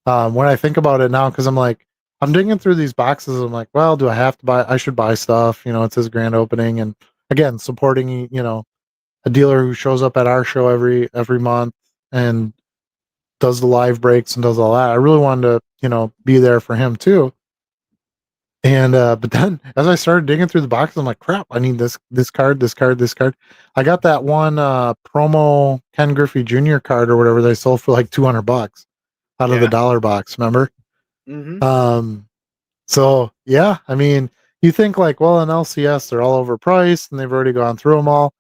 S1: When I think about it now, because I'm like, I'm digging through these boxes. I'm like, well, do I have to buy? I should buy stuff. It's his grand opening, and again, supporting a dealer who shows up at our show every month and does the live breaks and does all that. I really wanted to be there for him too. And but then as I started digging through the boxes, I'm like, crap, I need this card, this card, this card. I got that one promo Ken Griffey Jr. card or whatever they sold for like $200 out of the
S2: Yeah.
S1: dollar box, remember?
S2: Mm-hmm.
S1: Um, so yeah, I mean, you think like, well, in LCS they're all overpriced and they've already gone through them all.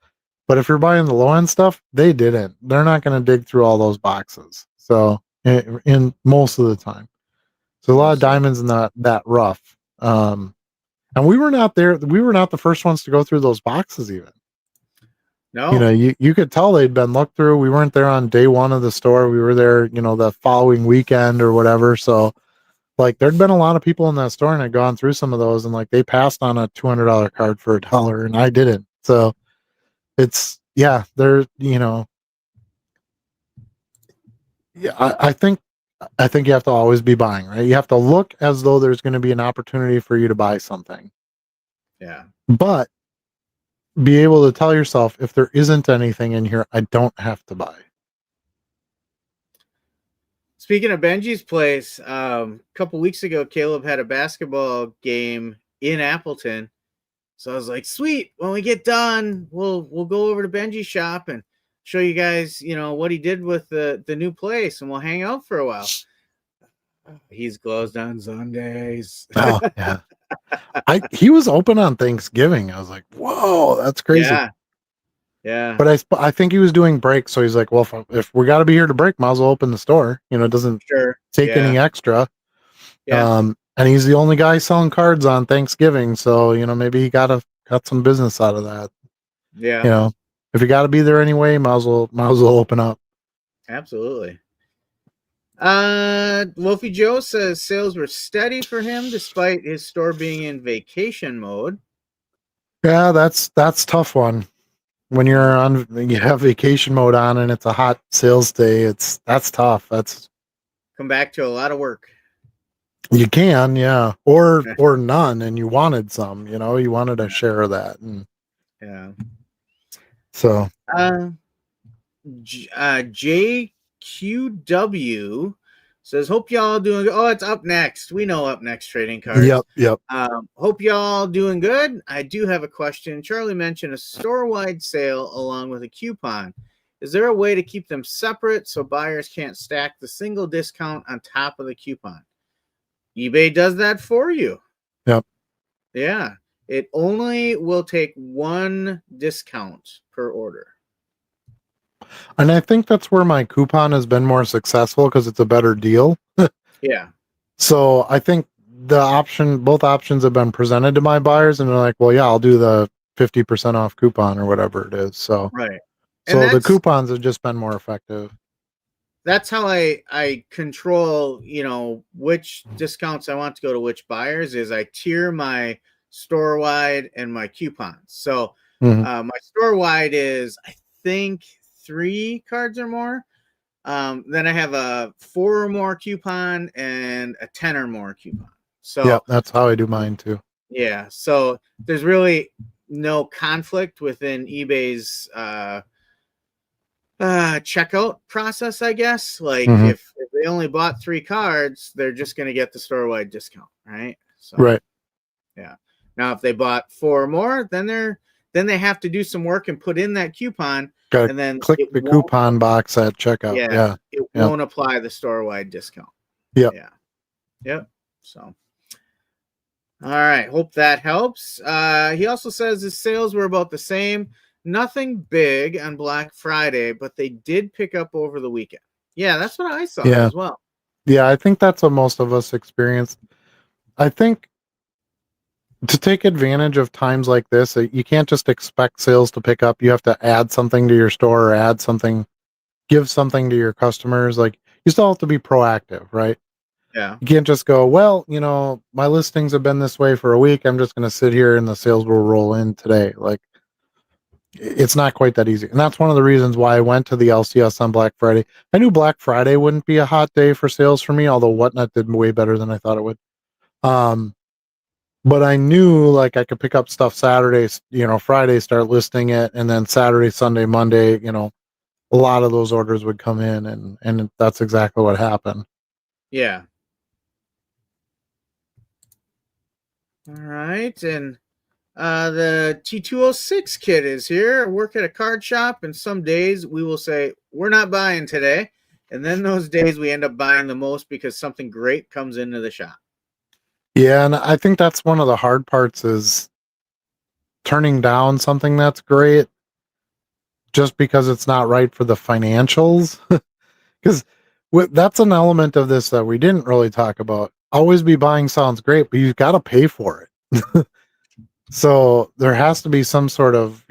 S1: But if you're buying the low end stuff, they didn't. They're not going to dig through all those boxes. So in most of the time, so a lot of
S2: Most of it.
S1: diamonds in that rough. And we were not there. We were not the first ones to go through those boxes. Even
S2: No.
S1: you could tell they'd been looked through. We weren't there on day one of the store. We were there, the following weekend or whatever. So like there'd been a lot of people in that store and had gone through some of those and like they passed on a $200 card for $1 and I didn't. So it's yeah, they're yeah, I think you have to always be buying, right? You have to look as though there's going to be an opportunity for you to buy something,
S2: Yeah.
S1: but be able to tell yourself if there isn't anything in here, I don't have to buy.
S2: Speaking of Benji's place, a couple weeks ago, Caleb had a basketball game in Appleton. So I was like, sweet, when we get done, we'll go over to Benji's shop and show you guys, what he did with the new place, and we'll hang out for a while. He's closed on Sundays.
S1: Oh yeah. He was open on Thanksgiving. I was like, whoa, that's crazy.
S2: Yeah.
S1: But I think he was doing breaks, so he's like, well, if we got to be here to break, might as well open the store. It doesn't
S2: Sure.
S1: take any extra.
S2: Yeah.
S1: And he's the only guy selling cards on Thanksgiving, so maybe he got some business out of that.
S2: Yeah.
S1: If you got to be there anyway, might as well open up.
S2: Absolutely. Wolfie Joe says sales were steady for him despite his store being in vacation mode.
S1: Yeah, that's tough one. When you have vacation mode on and it's a hot sales day, that's tough. That's
S2: come back to a lot of work.
S1: You can, yeah, or none, and you wanted some, you wanted a share of that, and
S2: yeah.
S1: So,
S2: JQW says, "Hope y'all doing good." Oh, it's up next. We know up next trading cards.
S1: Yep.
S2: Hope y'all doing good. I do have a question. Charlie mentioned a store-wide sale along with a coupon. Is there a way to keep them separate so buyers can't stack the single discount on top of the coupon? eBay does that for you.
S1: Yep.
S2: Yeah. It only will take one discount per order.
S1: And I think that's where my coupon has been more successful because it's a better deal.
S2: Yeah.
S1: So I think both options have been presented to my buyers, and they're like, well, yeah, I'll do the 50% off coupon or whatever it is. So,
S2: right.
S1: So the coupons have just been more effective.
S2: That's how I control, which discounts I want to go to which buyers is I tier my store wide and my coupons. So my store wide is, I think, 3 cards or more. Then I have a 4 or more coupon and a 10 or more coupon. So
S1: yeah, that's how I do mine too.
S2: Yeah. So there's really no conflict within eBay's checkout process, I guess. Like if they only bought 3 cards, they're just going to get the store-wide discount, right? So
S1: right.
S2: Yeah. Now if they bought 4 or more, then they have to do some work and put in that coupon.
S1: Gotta
S2: and then
S1: click the coupon box at checkout. Yeah.
S2: It won't apply the store-wide discount.
S1: Yep.
S2: Yeah. Yep. So all right. Hope that helps. He also says his sales were about the same. Nothing big on Black Friday, but they did pick up over the weekend. Yeah, that's what I saw as well.
S1: Yeah, I think that's what most of us experienced. I think to take advantage of times like this, you can't just expect sales to pick up. You have to add something to your store or give something to your customers. Like, you still have to be proactive, right?
S2: Yeah.
S1: You can't just go, well, my listings have been this way for a week. I'm just going to sit here and the sales will roll in today. Like, it's not quite that easy. And that's one of the reasons why I went to the LCS on Black Friday. I knew Black Friday wouldn't be a hot day for sales for me, although Whatnot did way better than I thought it would. But I knew like I could pick up stuff Saturdays, Friday, start listing it. And then Saturday, Sunday, Monday, a lot of those orders would come in, and that's exactly what happened.
S2: Yeah. All right. And the T206 kid is here. I work at a card shop, and some days we will say, we're not buying today. And then those days we end up buying the most because something great comes into the shop.
S1: Yeah, and I think that's one of the hard parts is turning down something that's great just because it's not right for the financials. Because that's an element of this that we didn't really talk about. Always be buying sounds great, but you've got to pay for it. So there has to be some sort of,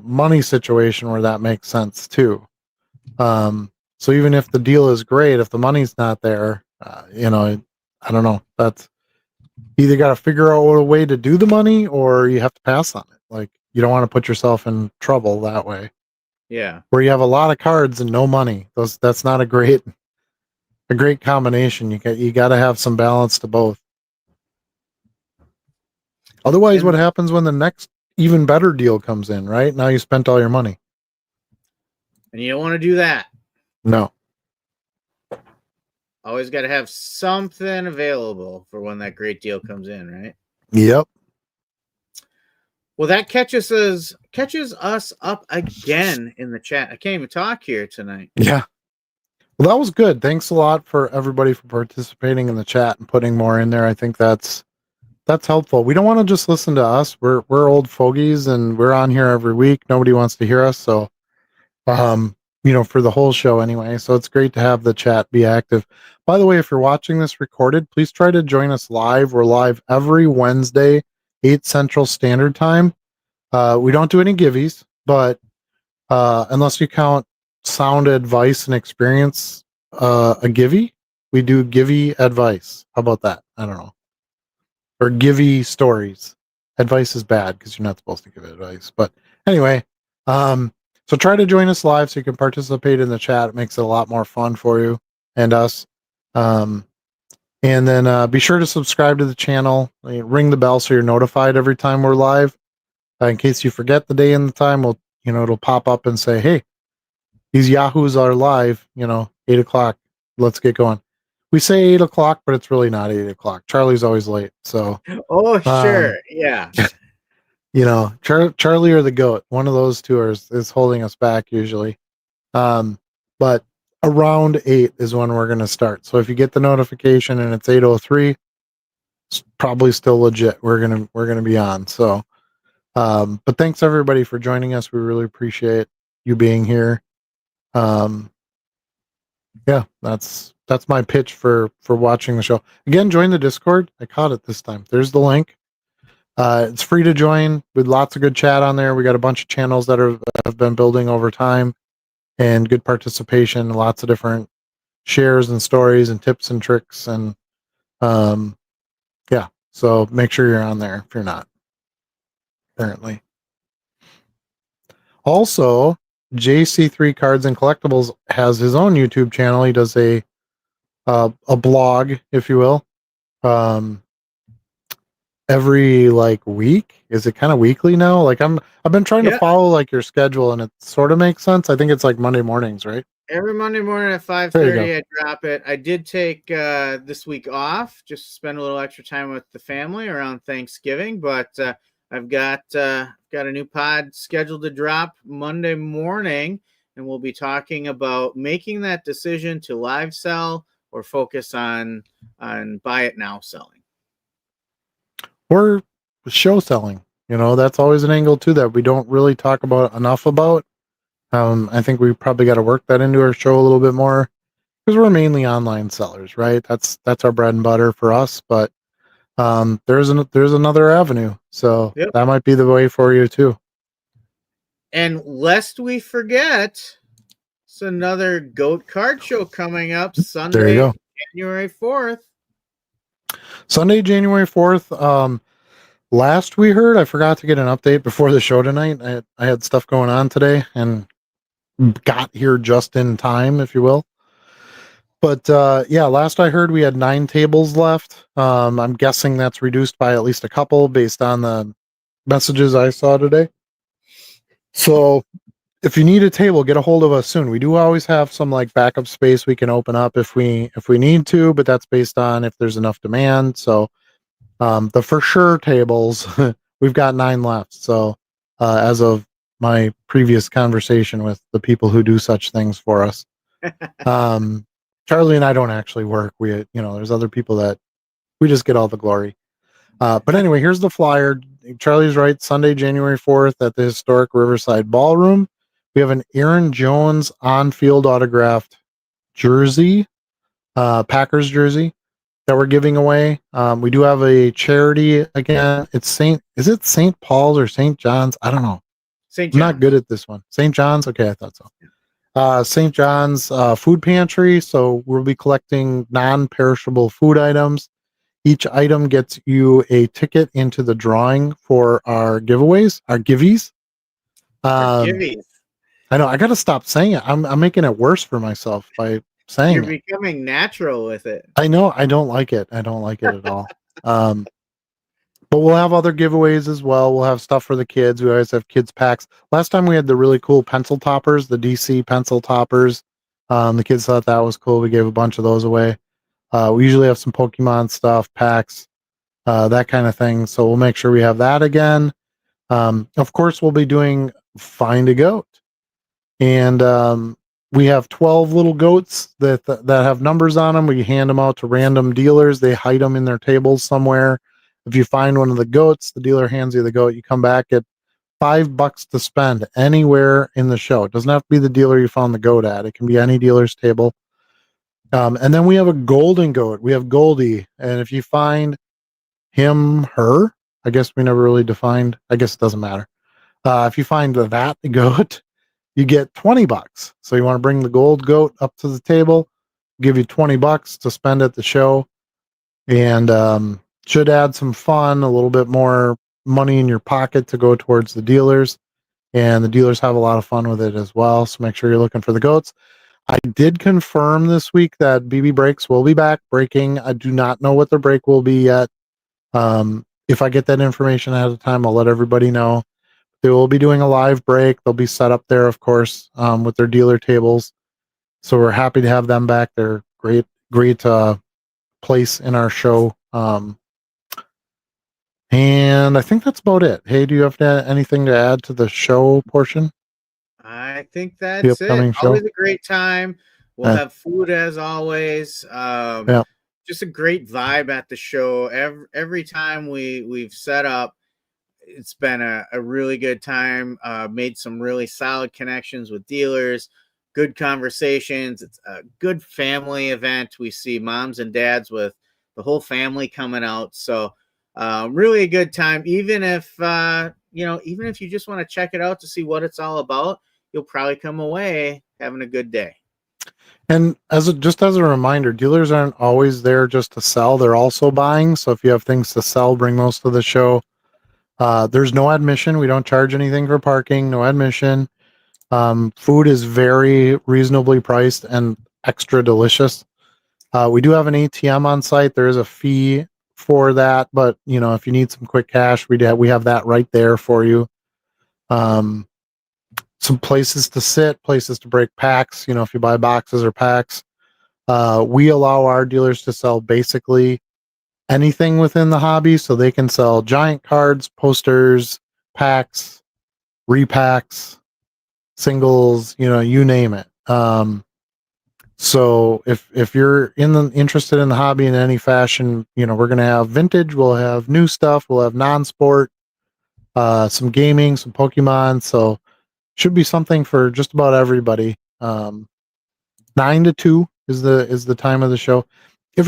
S1: money situation where that makes sense too. So even if the deal is great, if the money's not there, I don't know. That's either got to figure out a way to do the money or you have to pass on it. Like, you don't want to put yourself in trouble that way.
S2: Yeah.
S1: Where you have a lot of cards and no money. That's not a great combination. You got to have some balance to both. Otherwise, what happens when the next even better deal comes in, right? Now you spent all your money.
S2: And you don't want to do that.
S1: No.
S2: Always got to have something available for when that great deal comes in, right?
S1: Yep.
S2: Well, that catches us up again in the chat. I can't even talk here tonight.
S1: Yeah. Well, that was good. Thanks a lot for everybody for participating in the chat and putting more in there. I think that's helpful. We don't want to just listen to us. We're old fogies and we're on here every week. Nobody wants to hear us. So, for the whole show anyway. So it's great to have the chat be active. By the way, if you're watching this recorded, please try to join us live. We're live every Wednesday, 8 Central Standard Time. We don't do any giveies, but unless you count sound advice and experience, a givey, we do givey advice. How about that? I don't know. Or givey stories. Advice is bad because you're not supposed to give advice. But anyway, so try to join us live so you can participate in the chat. It makes it a lot more fun for you and us. And then be sure to subscribe to the channel. Ring the bell so you're notified every time we're live. In case you forget the day and the time, it'll pop up and say, "Hey, these Yahoos are live. 8 o'clock. Let's get going." We say 8 o'clock, but it's really not 8 o'clock. Charlie's always late, so.
S2: Oh, sure, yeah.
S1: Charlie or the goat, one of those two is holding us back usually. But around 8 is when we're going to start. So if you get the notification and it's 8:03, it's probably still legit. We're going to be on. So, but thanks everybody for joining us. We really appreciate you being here. Yeah, that's my pitch for watching the show. Again, join the Discord. I caught it this time. There's the link. It's free to join with lots of good chat on there. We got a bunch of channels that have been building over time and good participation, lots of different shares and stories and tips and tricks. And yeah, so make sure you're on there if you're not, apparently. Also, JC3 Cards and Collectibles has his own YouTube channel. He does a blog, if you will. Every week. Is it kind of weekly now? I've been trying to follow your schedule and it sort of makes sense. I think it's Monday mornings, right?
S2: Every Monday morning at 5:30 I drop it. I did take this week off just to spend a little extra time with the family around Thanksgiving, but I've got a new pod scheduled to drop Monday morning, and we'll be talking about making that decision to live sell or focus on buy it now selling.
S1: Or show selling. That's always an angle too that we don't really talk about enough about. I think we probably got to work that into our show a little bit more because we're mainly online sellers, right? That's our bread and butter for us. But there's another avenue, so that might be the way for you too.
S2: And lest we forget, it's another GOAT card show coming up Sunday, January 4th.
S1: Sunday, January 4th. Last we heard, I forgot to get an update before the show tonight. I had stuff going on today and got here just in time, if you will. But last I heard we had 9 tables left. I'm guessing that's reduced by at least a couple based on the messages I saw today. So if you need a table, get a hold of us soon. We do always have some backup space we can open up if we need to, but that's based on if there's enough demand. So the for sure tables, we've got 9 left. So as of my previous conversation with the people who do such things for us, Charlie and I don't actually work. We, there's other people that we just get all the glory. But anyway, here's the flyer. Charlie's right. Sunday, January 4th at the historic Riverside Ballroom. We have an Aaron Jones on-field autographed jersey, Packers jersey that we're giving away. We do have a charity again. Is it St. Paul's or St. John's? I don't know.
S2: St. John's.
S1: I'm not good at this one. St. John's. Okay. I thought so. St. John's food pantry. So we'll be collecting non-perishable food items. Each item gets you a ticket into the drawing for our giveaways, our giveies. I know. I got to stop saying it. I'm making it worse for myself by saying
S2: You're becoming natural with it.
S1: I know. I don't like it. I don't like it at all. But we'll have other giveaways as well. We'll have stuff for the kids. We always have kids packs. Last time we had the really cool pencil toppers, the DC pencil toppers. The kids thought that was cool. We gave a bunch of those away. We usually have some Pokemon stuff, packs, that kind of thing. So we'll make sure we have that again. Of course, we'll be doing Find a Goat. And we have 12 little goats that have numbers on them. We hand them out to random dealers. They hide them in their tables somewhere. If you find one of the goats, the dealer hands you the goat. You come back at $5 to spend anywhere in the show. It doesn't have to be the dealer you found the goat at. It can be any dealer's table. And then we have a golden goat. We have Goldie. And if you find him, her, I guess we never really defined. I guess it doesn't matter. If you find that goat, you get $20. So you want to bring the gold goat up to the table, give you $20 to spend at the show, and should add some fun, a little bit more money in your pocket to go towards the dealers. And the dealers have a lot of fun with it as well. So make sure you're looking for the goats. I did confirm this week that BB Breaks will be back breaking. I do not know what the break will be yet. If I get that information ahead of time, I'll let everybody know. They will be doing a live break. They'll be set up there, of course, with their dealer tables. So we're happy to have them back. They're great place in our show. And I think that's about it. Hey, do you have anything to add to the show portion?
S2: I think
S1: The
S2: that's it.
S1: upcoming show?
S2: Always a great time. We'll have food as always.
S1: Yeah.
S2: Just a great vibe at the show. Every time we've set up, it's been a really good time. Made some really solid connections with dealers, good conversations. It's a good family event. We see moms and dads with the whole family coming out. So really a good time. Even if even if you just want to check it out to see what it's all about, you'll probably come away having a good day.
S1: And just as a reminder, dealers aren't always there just to sell. They're also buying. So if you have things to sell, bring those to the show. There's no admission. We don't charge anything for parking, no admission. Food is very reasonably priced and extra delicious. We do have an ATM on site. There is a fee for that, but if you need some quick cash, we have that right there for you. Some places to sit, places to break packs. If you buy boxes or packs, we allow our dealers to sell basically anything within the hobby. So they can sell giant cards, posters, packs, repacks, singles, you name it. So if you're interested in the hobby in any fashion, we're going to have vintage, we'll have new stuff, we'll have non-sport, some gaming, some Pokemon. So should be something for just about everybody. 9 to 2 is the time of the show. If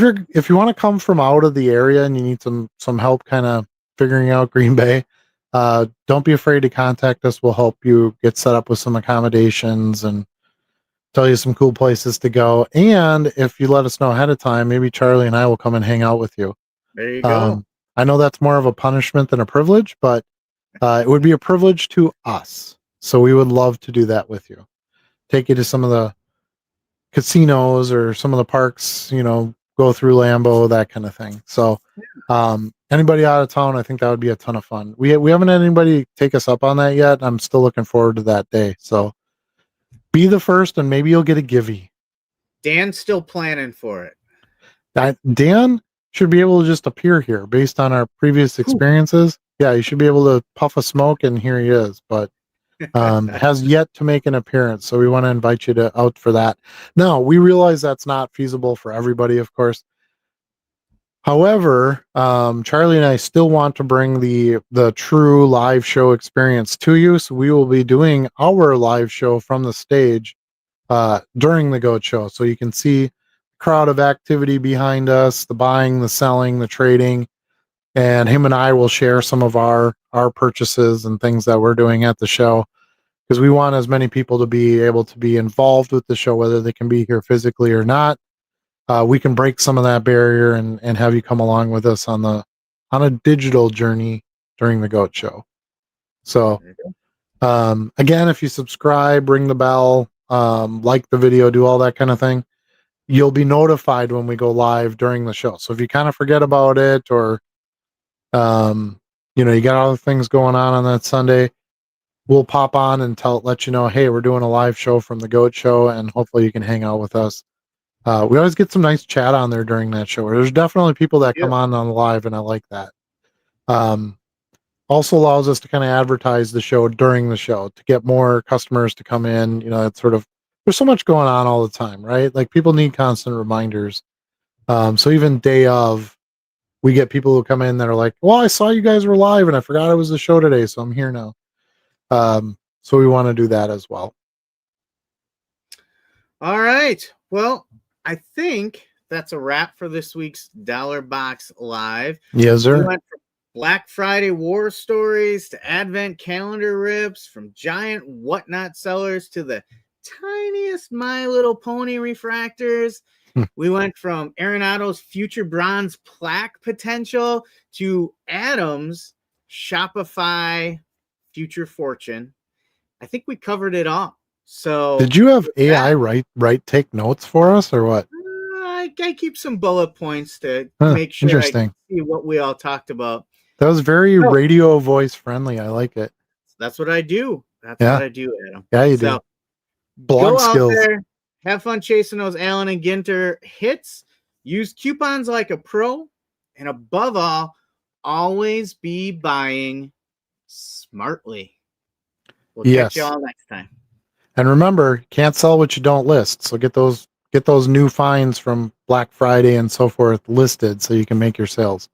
S1: you want to come from out of the area and you need some help kind of figuring out Green Bay, don't be afraid to contact us. We'll help you get set up with some accommodations and tell you some cool places to go. And if you let us know ahead of time, maybe Charlie and I will come and hang out with you.
S2: There you go.
S1: I know that's more of a punishment than a privilege, but it would be a privilege to us. So we would love to do that with you. Take you to some of the casinos or some of the parks, go through Lambeau, that kind of thing. So anybody out of town, I think that would be a ton of fun. We haven't had anybody take us up on that yet. I'm still looking forward to that day. So be the first and maybe you'll get a givey.
S2: Dan's still planning for it.
S1: Dan should be able to just appear here based on our previous experiences. Yeah, you should be able to puff a smoke and here he is, but has yet to make an appearance. So we want to invite you out for that. Now, we realize that's not feasible for everybody, of course. However, Charlie and I still want to bring the true live show experience to you. So we will be doing our live show from the stage during the GOAT show. So you can see crowd of activity behind us, the buying, the selling, the trading, and him and I will share some of our purchases and things that we're doing at the show, because we want as many people to be able to be involved with the show, whether they can be here physically or not. We can break some of that barrier and have you come along with us on a digital journey during the GOAT show. So again, if you subscribe, ring the bell, like the video, do all that kind of thing, you'll be notified when we go live during the show. So if you kind of forget about it, or you got other things going on that Sunday, we'll pop on and let you know, hey, we're doing a live show from the GOAT show, and hopefully you can hang out with us. We always get some nice chat on there during that show. There's definitely people that come on the live, and I like that. Also allows us to kind of advertise the show during the show to get more customers to come in. It's sort of, there's so much going on all the time, right? Like people need constant reminders. So even day of, we get people who come in that are like, well, I saw you guys were live and I forgot it was the show today, so I'm here now. So we want to do that as well.
S2: All right. Well, I think that's a wrap for this week's Dollar Box Live.
S1: Yes, sir.
S2: We went from Black Friday war stories to Advent calendar rips, from giant whatnot sellers to the tiniest My Little Pony refractors. We went from Arenado's future bronze plaque potential to Adam's Shopify future fortune. I think we covered it all. So
S1: did you have AI write take notes for us or what?
S2: I keep some bullet points to make sure I
S1: interesting.
S2: see what we all talked about.
S1: That was very radio voice friendly. I like it.
S2: That's what I do. That's
S1: Yeah.
S2: what I do, Adam.
S1: Yeah, you do. Blog
S2: go
S1: skills.
S2: out there, have fun chasing those Allen and Ginter hits. Use coupons like a pro, and above all, always be buying smartly. We'll catch you all next time.
S1: And remember, can't sell what you don't list. So get those new finds from Black Friday and so forth listed so you can make your sales.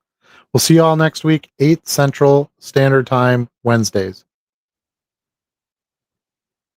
S1: We'll see you all next week, 8 Central Standard Time, Wednesdays.